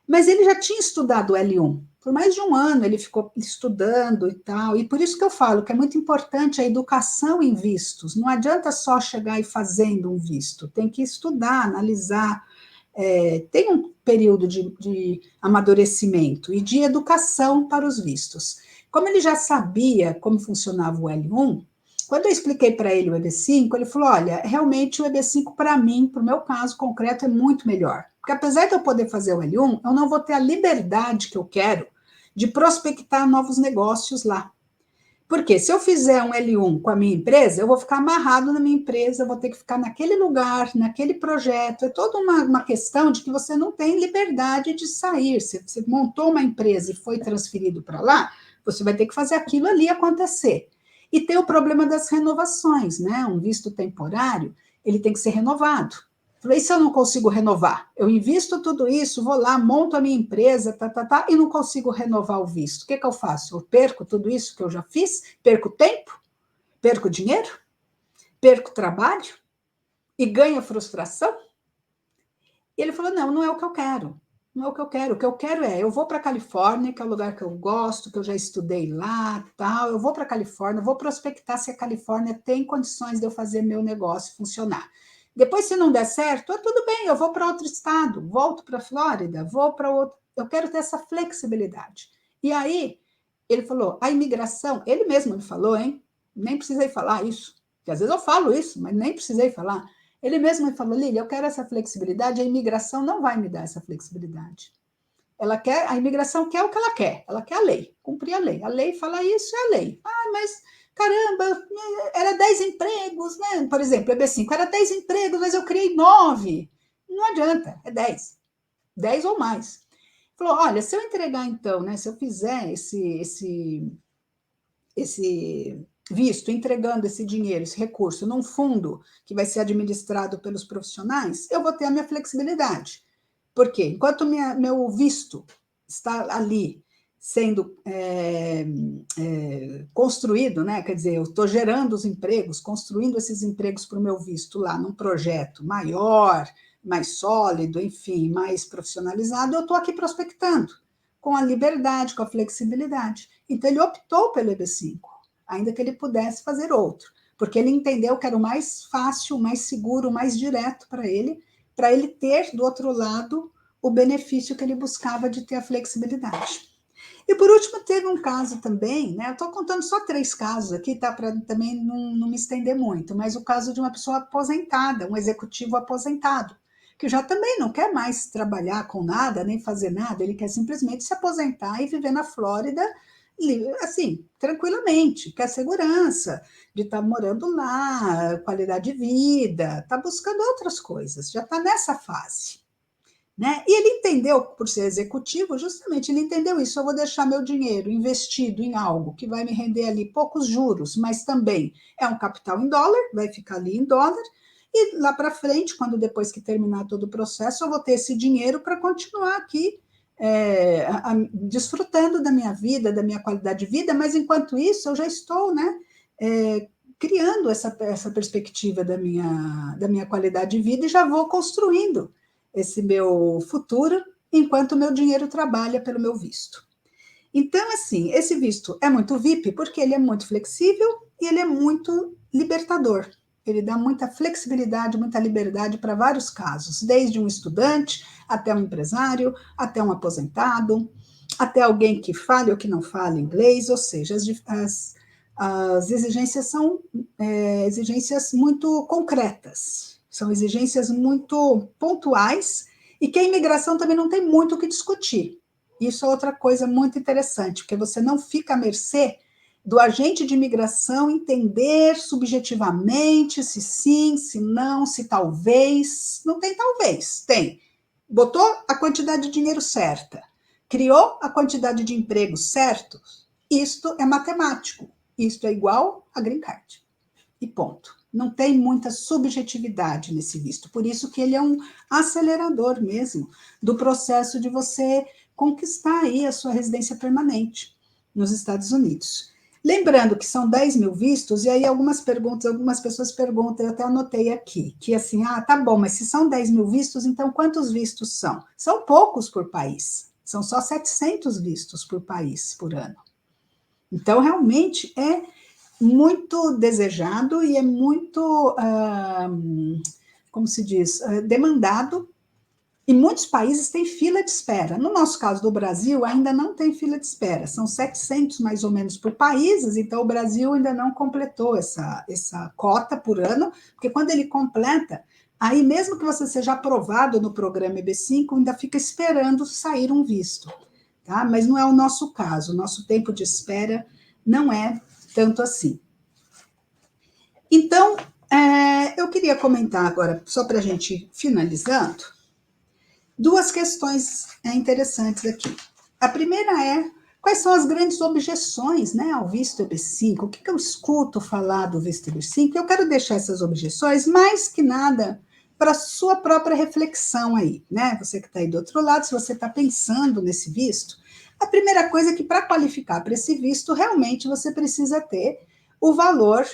Mas ele já tinha estudado o L1. Por mais de um ano ele ficou estudando e tal. E por isso que eu falo que é muito importante a educação em vistos. Não adianta só chegar e fazendo um visto. Tem que estudar, analisar. Tem um período de amadurecimento e de educação para os vistos. Como ele já sabia como funcionava o L1, quando eu expliquei para ele o EB5, ele falou: olha, realmente o EB5 para mim, para o meu caso concreto, é muito melhor. Porque apesar de eu poder fazer o L1, eu não vou ter a liberdade que eu quero de prospectar novos negócios lá. Porque se eu fizer um L1 com a minha empresa, eu vou ficar amarrado na minha empresa, eu vou ter que ficar naquele lugar, naquele projeto. É toda uma questão de que você não tem liberdade de sair. Se você montou uma empresa e foi transferido para lá, você vai ter que fazer aquilo ali acontecer. E tem o problema das renovações, né? Um visto temporário, ele tem que ser renovado. Falei, e se eu não consigo renovar? Eu invisto tudo isso, vou lá, monto a minha empresa, e não consigo renovar o visto. O que eu faço? Eu perco tudo isso que eu já fiz? Perco tempo? Perco dinheiro? Perco trabalho? E ganho frustração? E ele falou, não, não é o que eu quero. Não é o que eu quero. O que eu quero eu vou para a Califórnia, que é o lugar que eu gosto, que eu já estudei lá, tal. Eu vou para a Califórnia, vou prospectar se a Califórnia tem condições de eu fazer meu negócio funcionar. Depois, se não der certo, tudo bem, eu vou para outro estado, volto para a Flórida, vou para outro. Eu quero ter essa flexibilidade. E aí, ele falou, a imigração, ele mesmo me falou, hein? Nem precisei falar isso. Porque às vezes eu falo isso, mas nem precisei falar. Ele mesmo me falou, Lília, eu quero essa flexibilidade, a imigração não vai me dar essa flexibilidade. A imigração quer o que ela quer a lei, cumprir a lei. A lei fala isso, é a lei. Ah, mas caramba, era 10 empregos, né? Por exemplo, EB5, era 10 empregos, mas eu criei 9. Não adianta, é 10. 10 ou mais. Falou, olha, se eu entregar então, né, se eu fizer esse visto, entregando esse dinheiro, esse recurso, num fundo que vai ser administrado pelos profissionais, eu vou ter a minha flexibilidade. Por quê? Enquanto meu visto está ali sendo construído, né? Quer dizer, eu estou gerando os empregos, construindo esses empregos para o meu visto lá num projeto maior, mais sólido, enfim, mais profissionalizado, eu estou aqui prospectando, com a liberdade, com a flexibilidade. Então, ele optou pelo EB5, ainda que ele pudesse fazer outro, porque ele entendeu que era o mais fácil, o mais seguro, o mais direto para ele ter do outro lado o benefício que ele buscava de ter a flexibilidade. E por último, teve um caso também, né? Eu estou contando só 3 casos aqui, tá? Para também não me estender muito, mas o caso de uma pessoa aposentada, um executivo aposentado, que já também não quer mais trabalhar com nada, nem fazer nada, ele quer simplesmente se aposentar e viver na Flórida, assim, tranquilamente, quer segurança de estar morando lá, qualidade de vida, está buscando outras coisas, já está nessa fase. Né? E ele entendeu, por ser executivo, justamente ele entendeu isso. Eu vou deixar meu dinheiro investido em algo que vai me render ali poucos juros, mas também é um capital em dólar, vai ficar ali em dólar, e lá para frente, quando depois que terminar todo o processo, eu vou ter esse dinheiro para continuar aqui desfrutando da minha vida, da minha qualidade de vida, mas enquanto isso eu já estou, né, criando essa perspectiva da minha qualidade de vida e já vou construindo esse meu futuro enquanto o meu dinheiro trabalha pelo meu visto. Então, assim, esse visto é muito VIP porque ele é muito flexível e ele é muito libertador. Ele dá muita flexibilidade, muita liberdade para vários casos, desde um estudante até um empresário, até um aposentado, até alguém que fale ou que não fale inglês, ou seja, as exigências são exigências muito concretas, são exigências muito pontuais e que a imigração também não tem muito o que discutir. Isso é outra coisa muito interessante, porque você não fica à mercê do agente de imigração entender subjetivamente se sim, se não, se talvez. Não tem talvez, tem. Botou a quantidade de dinheiro certa, criou a quantidade de empregos certos, isto é matemático. Isto é igual a green card. E ponto. Não tem muita subjetividade nesse visto. Por isso que ele é um acelerador mesmo do processo de você conquistar aí a sua residência permanente nos Estados Unidos. Lembrando que são 10 mil vistos, e aí algumas pessoas perguntam, eu até anotei aqui, que assim, tá bom, mas se são 10 mil vistos, então quantos vistos são? São poucos por país, são só 700 vistos por país por ano. Então, realmente é muito desejado e é muito, como se diz, demandado, e muitos países têm fila de espera. No nosso caso do Brasil, ainda não tem fila de espera, são 700 mais ou menos por países, então o Brasil ainda não completou essa cota por ano, porque quando ele completa, aí mesmo que você seja aprovado no programa EB5, ainda fica esperando sair um visto, tá? Mas não é o nosso caso, o nosso tempo de espera não é tanto assim. Então, eu queria comentar agora, só para a gente ir finalizando, 2 questões interessantes aqui. A primeira é, quais são as grandes objeções, né, ao visto EB5? O que eu escuto falar do visto EB5? Eu quero deixar essas objeções, mais que nada, para a sua própria reflexão aí, né? Você que está aí do outro lado, se você está pensando nesse visto, a primeira coisa é que para qualificar para esse visto, realmente você precisa ter o valor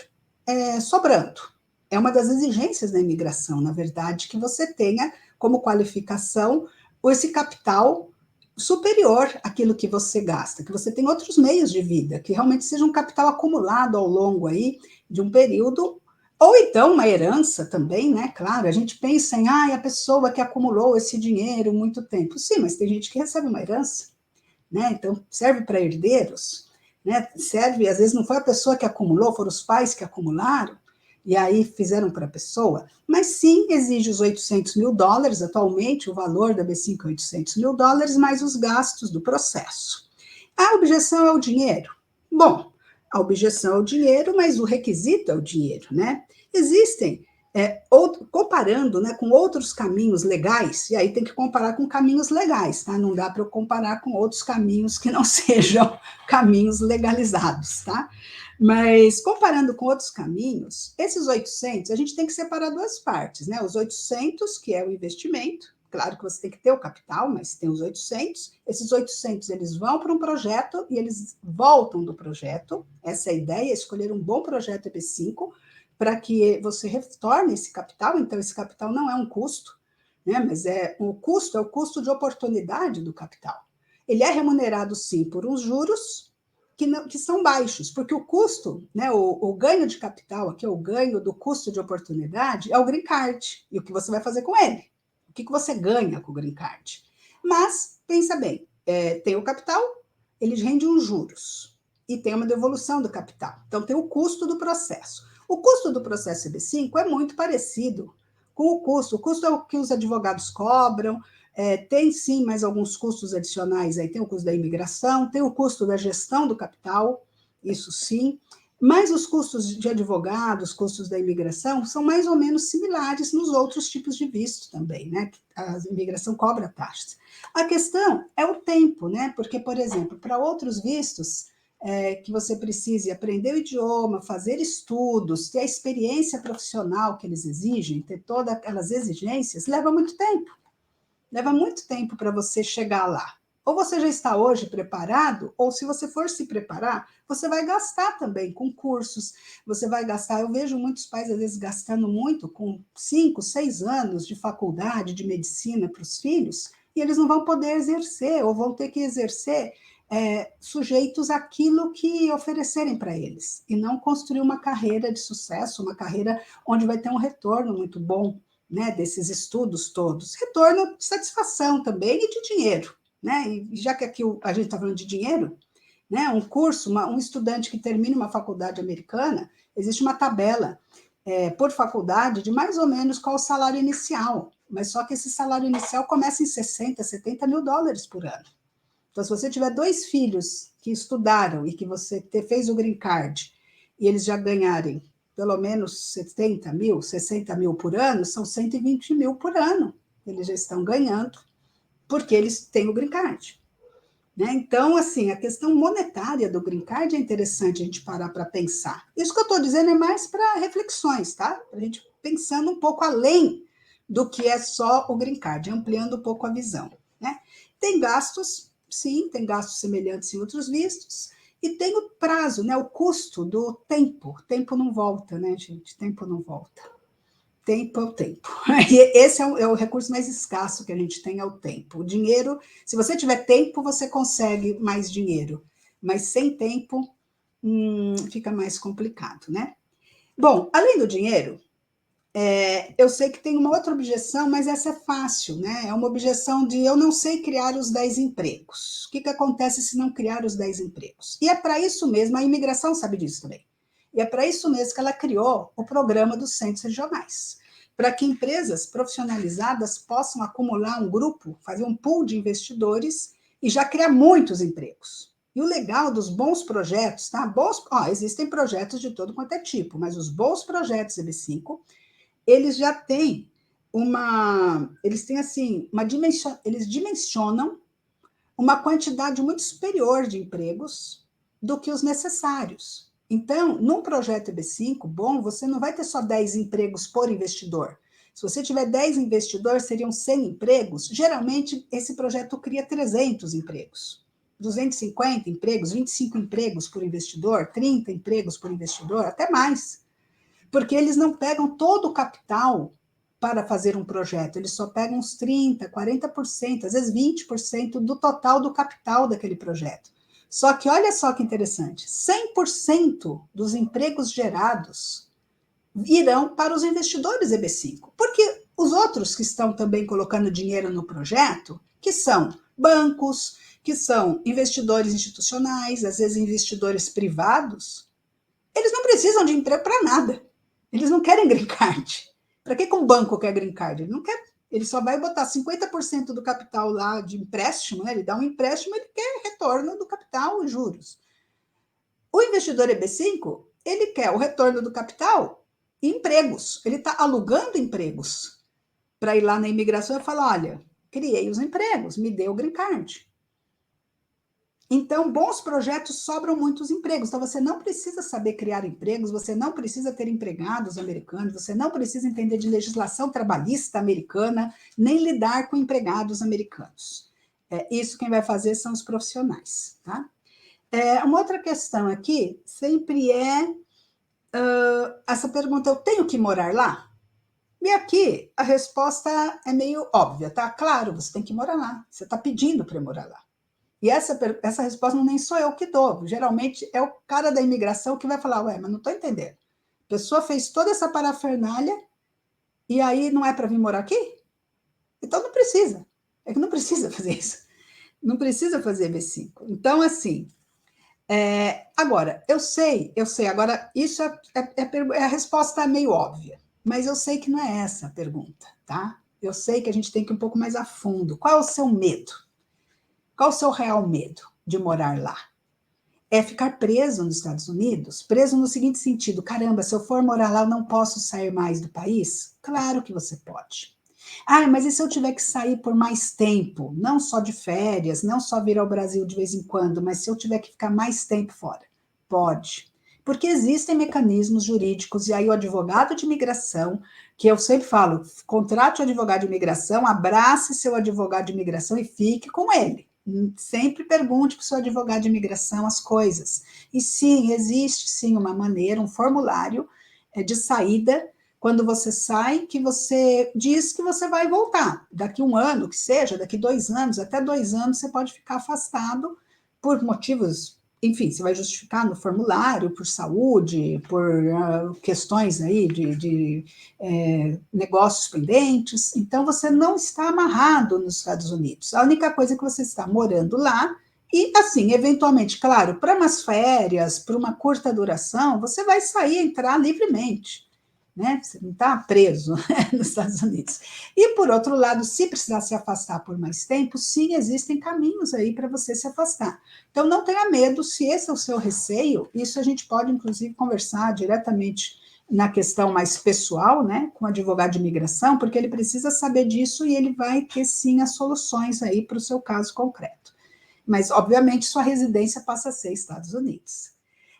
sobrando. É uma das exigências da imigração, na verdade, que você tenha como qualificação esse capital superior àquilo que você gasta, que você tem outros meios de vida, que realmente seja um capital acumulado ao longo aí de um período, ou então uma herança também, né? Claro, a gente pensa em, a pessoa que acumulou esse dinheiro muito tempo. Sim, mas tem gente que recebe uma herança, né? Então, serve para herdeiros, né? Serve, às vezes não foi a pessoa que acumulou, foram os pais que acumularam, e aí fizeram para a pessoa, mas sim exige os 800 mil dólares, atualmente o valor da B5 é 800 mil dólares, mais os gastos do processo. A objeção é o dinheiro? Bom, a objeção é o dinheiro, mas o requisito é o dinheiro, né? Existem, comparando, né, com outros caminhos legais, e aí tem que comparar com caminhos legais, tá? Não dá para eu comparar com outros caminhos que não sejam caminhos legalizados, tá? Mas comparando com outros caminhos, esses 800, a gente tem que separar 2 partes, né? Os 800, que é o investimento, claro que você tem que ter o capital, mas tem os 800. Esses 800, eles vão para um projeto e eles voltam do projeto. Essa é a ideia, escolher um bom projeto EB5 para que você retorne esse capital. Então, esse capital não é um custo, né? Mas o custo é o custo de oportunidade do capital. Ele é remunerado, sim, por uns juros que são baixos, porque o custo, né, o ganho de capital, aqui, o ganho do custo de oportunidade, é o green card, e o que você vai fazer com ele. O que você ganha com o green card? Mas, pensa bem, tem o capital, eles rendem uns juros, e tem uma devolução do capital. Então, tem o custo do processo. O custo do processo EB5 é muito parecido com o custo. O custo é o que os advogados cobram, tem sim mais alguns custos adicionais, aí tem o custo da imigração, tem o custo da gestão do capital, isso sim, mas os custos de advogados, os custos da imigração, são mais ou menos similares nos outros tipos de visto também, né? A imigração cobra taxas. A questão é o tempo, né? Porque, por exemplo, para outros vistos, que você precise aprender o idioma, fazer estudos, ter a experiência profissional que eles exigem, ter todas aquelas exigências, leva muito tempo. Leva muito tempo para você chegar lá. Ou você já está hoje preparado, ou se você for se preparar, você vai gastar também com cursos, você vai gastar, eu vejo muitos pais às vezes gastando muito com 5, 6 anos de faculdade, de medicina para os filhos, e eles não vão poder exercer, ou vão ter que exercer sujeitos àquilo que oferecerem para eles, e não construir uma carreira de sucesso, uma carreira onde vai ter um retorno muito bom, né, desses estudos todos. Retorno de satisfação também e de dinheiro. Né? E já que aqui a gente está falando de dinheiro, né, um curso, um estudante que termina uma faculdade americana, existe uma tabela por faculdade de mais ou menos qual o salário inicial, mas só que esse salário inicial começa em 60, 70 mil dólares por ano. Então, se você tiver 2 filhos que estudaram e que você fez o green card e eles já ganharem pelo menos 70 mil, 60 mil por ano, são 120 mil por ano. Eles já estão ganhando porque eles têm o green card. Né? Então, assim, a questão monetária do green card é interessante a gente parar para pensar. Isso que eu estou dizendo é mais para reflexões, tá? Para a gente pensando um pouco além do que é só o green card, ampliando um pouco a visão. Né? Tem gastos, sim, tem gastos semelhantes em outros vistos, e tem o prazo, né? O custo do tempo. Tempo não volta, né, gente? Tempo não volta. Tempo é o tempo. E esse é o recurso mais escasso que a gente tem, é o tempo. O dinheiro, se você tiver tempo, você consegue mais dinheiro. Mas sem tempo, fica mais complicado, né? Bom, além do dinheiro, eu sei que tem uma outra objeção, mas essa é fácil, né? É uma objeção de eu não sei criar os 10 empregos. O que acontece se não criar os 10 empregos? E é para isso mesmo, a imigração sabe disso também. E é para isso mesmo que ela criou o programa dos centros regionais, para que empresas profissionalizadas possam acumular um grupo, fazer um pool de investidores e já criar muitos empregos. E o legal dos bons projetos, tá? Existem projetos de todo quanto é tipo, mas os bons projetos EB5, eles já têm eles têm assim, eles dimensionam uma quantidade muito superior de empregos do que os necessários. Então, num projeto EB5 bom, você não vai ter só 10 empregos por investidor. Se você tiver 10 investidores, seriam 100 empregos. Geralmente, esse projeto cria 300 empregos. 250 empregos, 25 empregos por investidor, 30 empregos por investidor, até mais. Porque eles não pegam todo o capital para fazer um projeto, eles só pegam uns 30%, 40%, às vezes 20% do total do capital daquele projeto. Só que olha só que interessante, 100% dos empregos gerados irão para os investidores EB5, porque os outros que estão também colocando dinheiro no projeto, que são bancos, que são investidores institucionais, às vezes investidores privados, eles não precisam de emprego para nada. Eles não querem green card. Para que um banco quer green card? Ele não quer. Ele só vai botar 50% do capital lá de empréstimo, né? Ele dá um empréstimo, ele quer retorno do capital e juros. O investidor EB5, ele quer o retorno do capital e empregos. Ele está alugando empregos para ir lá na imigração e falar: olha, criei os empregos, me dê o green card. Então, bons projetos sobram muitos empregos. Então, você não precisa saber criar empregos, você não precisa ter empregados americanos, você não precisa entender de legislação trabalhista americana, nem lidar com empregados americanos. Isso quem vai fazer são os profissionais. Tá? Uma outra questão aqui sempre essa pergunta: eu tenho que morar lá? E aqui a resposta é meio óbvia, tá? Claro, você tem que morar lá. Você está pedindo para morar lá. E essa resposta nem sou eu que dou. Geralmente é o cara da imigração que vai falar: ué, mas não estou entendendo. A pessoa fez toda essa parafernália e aí não é para vir morar aqui? Então não precisa. É que não precisa fazer isso. Não precisa fazer B5. Então, assim, agora, eu sei, agora, isso a resposta é meio óbvia, mas eu sei que não é essa a pergunta, tá? Eu sei que a gente tem que ir um pouco mais a fundo. Qual é o seu medo? Qual é o seu real medo de morar lá? É ficar preso nos Estados Unidos? Preso no seguinte sentido: caramba, se eu for morar lá, eu não posso sair mais do país? Claro que você pode. Ah, mas e se eu tiver que sair por mais tempo? Não só de férias, não só vir ao Brasil de vez em quando, mas se eu tiver que ficar mais tempo fora? Pode. Porque existem mecanismos jurídicos, e aí o advogado de imigração, que eu sempre falo, contrate o advogado de imigração, abrace seu advogado de imigração e fique com ele. Sempre pergunte para o seu advogado de imigração as coisas. E sim, existe sim uma maneira, um formulário de saída quando você sai, que você diz que você vai voltar. Daqui um ano, que seja, daqui 2 anos, até 2 anos, você pode ficar afastado por motivos, enfim, você vai justificar no formulário, por saúde, por questões aí de negócios pendentes. Então, você não está amarrado nos Estados Unidos. A única coisa é que você está morando lá e, assim, eventualmente, claro, para umas férias, para uma curta duração, você vai sair, entrar livremente, né? Você não está preso, né, nos Estados Unidos. E, por outro lado, se precisar se afastar por mais tempo, sim, existem caminhos aí para você se afastar. Então, não tenha medo, se esse é o seu receio, isso a gente pode, inclusive, conversar diretamente na questão mais pessoal, né, com o advogado de imigração, porque ele precisa saber disso e ele vai ter, sim, as soluções aí para o seu caso concreto. Mas, obviamente, sua residência passa a ser Estados Unidos.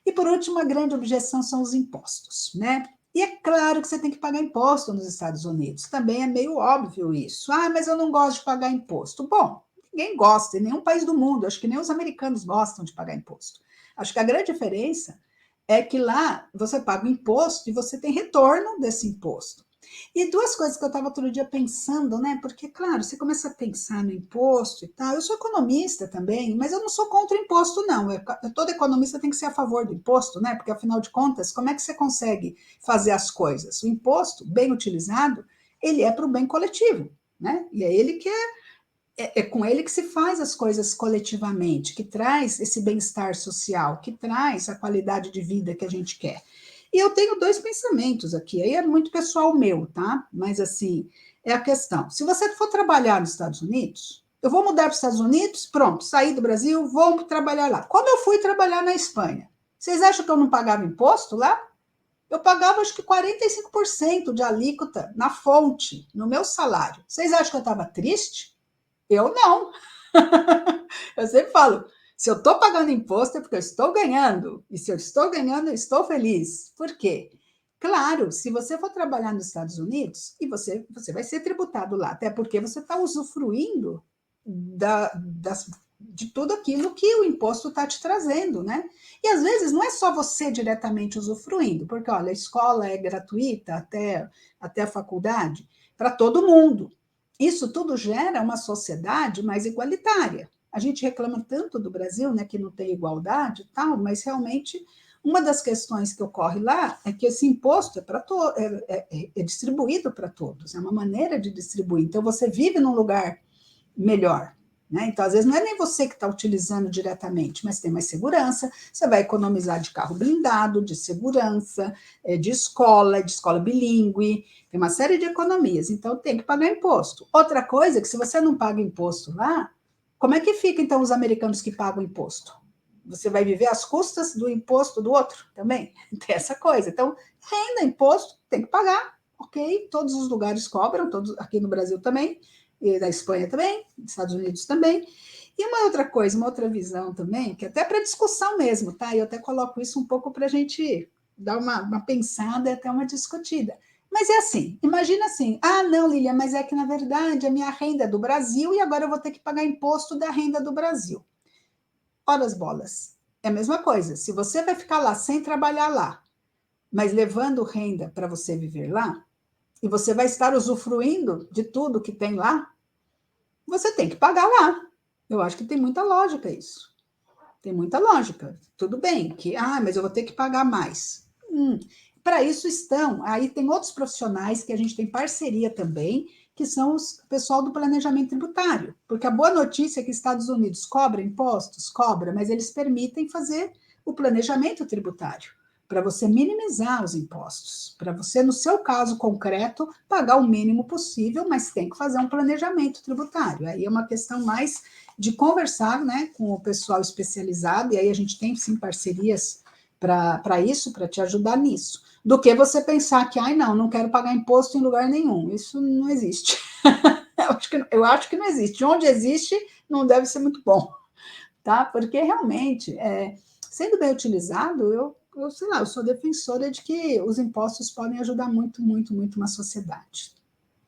E, por último, a grande objeção são os impostos, né? E é claro que você tem que pagar imposto nos Estados Unidos. Também é meio óbvio isso. Ah, mas eu não gosto de pagar imposto. Bom, ninguém gosta, em nenhum país do mundo. Acho que nem os americanos gostam de pagar imposto. Acho que a grande diferença é que lá você paga o imposto e você tem retorno desse imposto. E duas coisas que eu estava outro dia pensando, né? Porque, claro, você começa a pensar no imposto e tal. Eu sou economista também, mas eu não sou contra o imposto, não. Todo economista tem que ser a favor do imposto, né? Porque, afinal de contas, como é que você consegue fazer as coisas? O imposto, bem utilizado, ele é para o bem coletivo, né? E é ele que é com ele que se faz as coisas coletivamente, que traz esse bem-estar social, que traz a qualidade de vida que a gente quer. E eu tenho dois pensamentos aqui, aí é muito pessoal meu, tá? Mas assim, é a questão. Se você for trabalhar nos Estados Unidos, eu vou mudar para os Estados Unidos, pronto, saí do Brasil, vou trabalhar lá. Quando eu fui trabalhar na Espanha, vocês acham que eu não pagava imposto lá? Eu pagava acho que 45% de alíquota na fonte, no meu salário. Vocês acham que eu estava triste? Eu não. Eu sempre falo, se eu estou pagando imposto é porque eu estou ganhando. E se eu estou ganhando, eu estou feliz. Por quê? Claro, se você for trabalhar nos Estados Unidos, e você vai ser tributado lá, até porque você está usufruindo de tudo aquilo que o imposto está te trazendo, né? E às vezes não é só você diretamente usufruindo, porque olha, a escola é gratuita até a faculdade para todo mundo. Isso tudo gera uma sociedade mais igualitária. A gente reclama tanto do Brasil, né, que não tem igualdade e tal, mas realmente uma das questões que ocorre lá é que esse imposto é distribuído para todos, é uma maneira de distribuir. Então, você vive num lugar melhor, né? Então, às vezes, não é nem você que está utilizando diretamente, mas tem mais segurança, você vai economizar de carro blindado, de segurança, de escola bilíngue, tem uma série de economias, então tem que pagar imposto. Outra coisa é que se você não paga imposto lá, como é que fica, então, os americanos que pagam imposto? Você vai viver às custas do imposto do outro também? Tem essa coisa. Então, renda, imposto, tem que pagar, ok? Todos os lugares cobram, todos aqui no Brasil também, e na Espanha também, nos Estados Unidos também. E uma outra coisa, uma outra visão também, que até para discussão mesmo, tá? Eu até coloco isso um pouco para a gente dar uma pensada e até uma discutida. Mas é assim, imagina assim, ah, não, Lilian, mas é que na verdade a minha renda é do Brasil e agora eu vou ter que pagar imposto da renda do Brasil. Ora as bolas. É a mesma coisa, se você vai ficar lá sem trabalhar lá, mas levando renda para você viver lá, e você vai estar usufruindo de tudo que tem lá, você tem que pagar lá. Eu acho que tem muita lógica isso. Tem muita lógica. Tudo bem que, mas eu vou ter que pagar mais. Para isso estão, aí tem outros profissionais que a gente tem parceria também, que são o pessoal do planejamento tributário. Porque a boa notícia é que Estados Unidos cobra impostos, cobra, mas eles permitem fazer o planejamento tributário, para você minimizar os impostos, para você, no seu caso concreto, pagar o mínimo possível, mas tem que fazer um planejamento tributário. Aí é uma questão mais de conversar, né, com o pessoal especializado, e aí a gente tem, sim, parcerias para isso, para te ajudar nisso, do que você pensar que, ai, não quero pagar imposto em lugar nenhum. Isso não existe. eu acho que não existe. Onde existe, não deve ser muito bom, tá? Porque realmente, sendo bem utilizado, eu sei lá, eu sou defensora de que os impostos podem ajudar muito, muito, muito uma sociedade,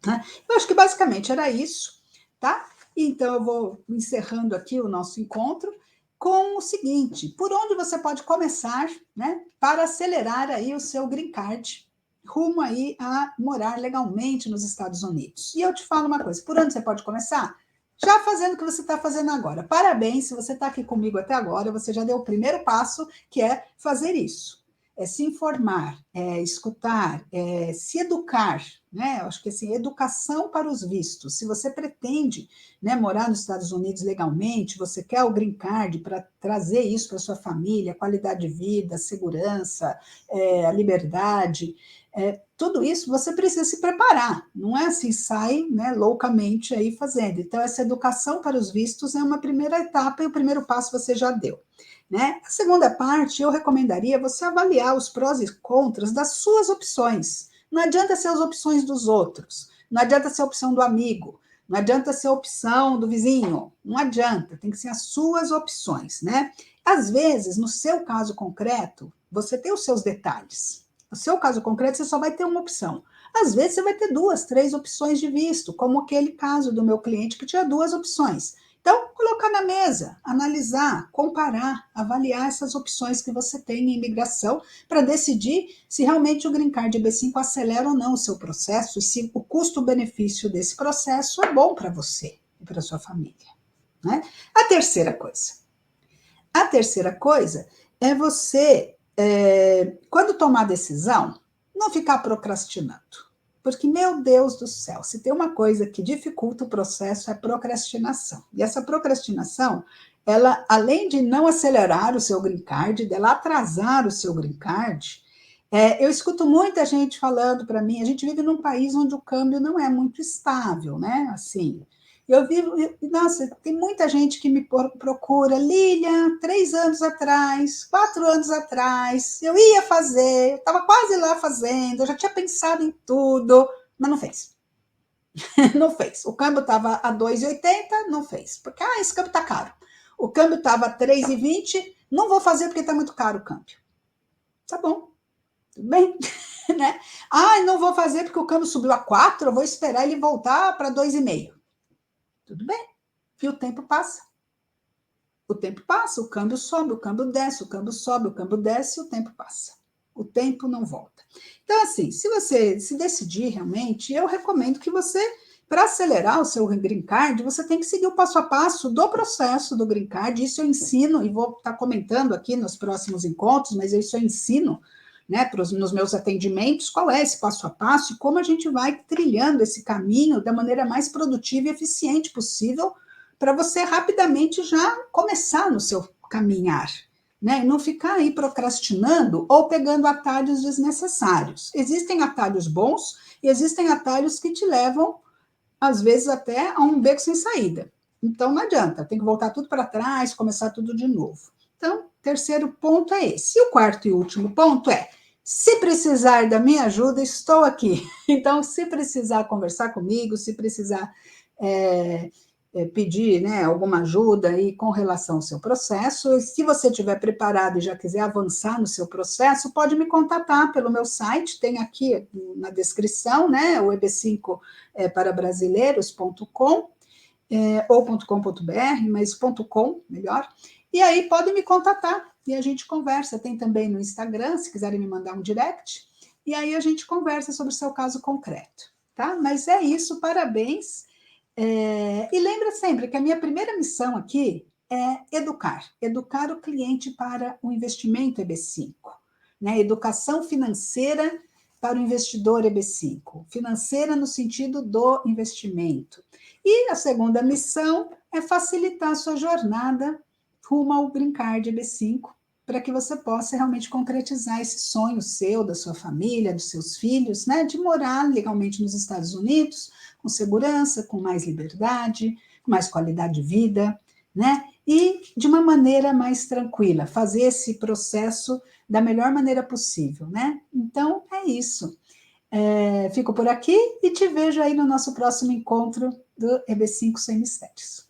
né? Eu acho que basicamente era isso, tá? Então eu vou encerrando aqui o nosso encontro com o seguinte: por onde você pode começar, né, para acelerar aí o seu green card rumo aí a morar legalmente nos Estados Unidos? E eu te falo uma coisa: por onde você pode começar? Já fazendo o que você está fazendo agora. Parabéns, se você está aqui comigo até agora, você já deu o primeiro passo, que é fazer isso. É se informar, é escutar, é se educar, né? Eu acho que assim, educação para os vistos. Se você pretende, né, morar nos Estados Unidos legalmente, você quer o green card para trazer isso para sua família, qualidade de vida, segurança, a liberdade, tudo isso você precisa se preparar, não é assim, sai, né, loucamente aí fazendo. Então, essa educação para os vistos é uma primeira etapa e o primeiro passo você já deu, né? A segunda parte, eu recomendaria você avaliar os prós e contras das suas opções. Não adianta ser as opções dos outros, não adianta ser a opção do amigo, não adianta ser a opção do vizinho, não adianta, tem que ser as suas opções, né? Às vezes, no seu caso concreto, você tem os seus detalhes. No seu caso concreto, você só vai ter uma opção. Às vezes, você vai ter 2, 3 opções de visto, como aquele caso do meu cliente que tinha 2 opções. Então, colocar na mesa, analisar, comparar, avaliar essas opções que você tem em imigração para decidir se realmente o Green Card B5 acelera ou não o seu processo e se o custo-benefício desse processo é bom para você e para sua família, né? A terceira coisa é você, quando tomar a decisão, não ficar procrastinando. Porque, meu Deus do céu, se tem uma coisa que dificulta o processo é a procrastinação. E essa procrastinação, ela, além de não acelerar o seu green card, dela atrasar o seu green card, eu escuto muita gente falando para mim, a gente vive num país onde o câmbio não é muito estável, né? Assim, eu vivo, nossa, tem muita gente que me procura, Lilian, 3 anos atrás, 4 anos atrás, eu ia fazer, eu estava quase lá fazendo, eu já tinha pensado em tudo, mas não fez. Não fez. O câmbio estava a 2,80, não fez. Porque, esse câmbio está caro. O câmbio estava a 3,20, não vou fazer porque está muito caro o câmbio. Tá bom, tudo bem, né? Não vou fazer porque o câmbio subiu a 4, eu vou esperar ele voltar para 2,5. Tudo bem. E o tempo passa. O tempo passa, o câmbio sobe, o câmbio desce, o câmbio sobe, o câmbio desce, o tempo passa. O tempo não volta. Então, assim, se você se decidir realmente, eu recomendo que você, para acelerar o seu green card, você tem que seguir o passo a passo do processo do green card. Isso eu ensino, e vou estar comentando aqui nos próximos encontros, mas isso eu ensino, né, nos meus atendimentos, qual é esse passo a passo e como a gente vai trilhando esse caminho da maneira mais produtiva e eficiente possível para você rapidamente já começar no seu caminhar, né? E não ficar aí procrastinando ou pegando atalhos desnecessários. Existem atalhos bons e existem atalhos que te levam, às vezes, até a um beco sem saída. Então, não adianta, tem que voltar tudo para trás, começar tudo de novo. Então, terceiro ponto é esse. E o quarto e último ponto é: se precisar da minha ajuda, estou aqui. Então, se precisar conversar comigo, se precisar pedir, né, alguma ajuda aí com relação ao seu processo, se você estiver preparado e já quiser avançar no seu processo, pode me contatar pelo meu site, tem aqui na descrição, né, o eb5 para brasileiros.com, ou .com.br, mas .com, melhor, e aí pode me contatar e a gente conversa. Tem também no Instagram, se quiserem me mandar um direct, e aí a gente conversa sobre o seu caso concreto, tá? Mas é isso, parabéns. E lembra sempre que a minha primeira missão aqui é educar o cliente para o investimento EB5, né? Educação financeira para o investidor EB5, financeira no sentido do investimento. E a segunda missão é facilitar a sua jornada rumo ao Green Card EB5, para que você possa realmente concretizar esse sonho seu, da sua família, dos seus filhos, né, de morar legalmente nos Estados Unidos, com segurança, com mais liberdade, com mais qualidade de vida, né, e de uma maneira mais tranquila, fazer esse processo da melhor maneira possível, né? Então, é isso. Fico por aqui e te vejo aí no nosso próximo encontro do EB5 Sem Mistérios.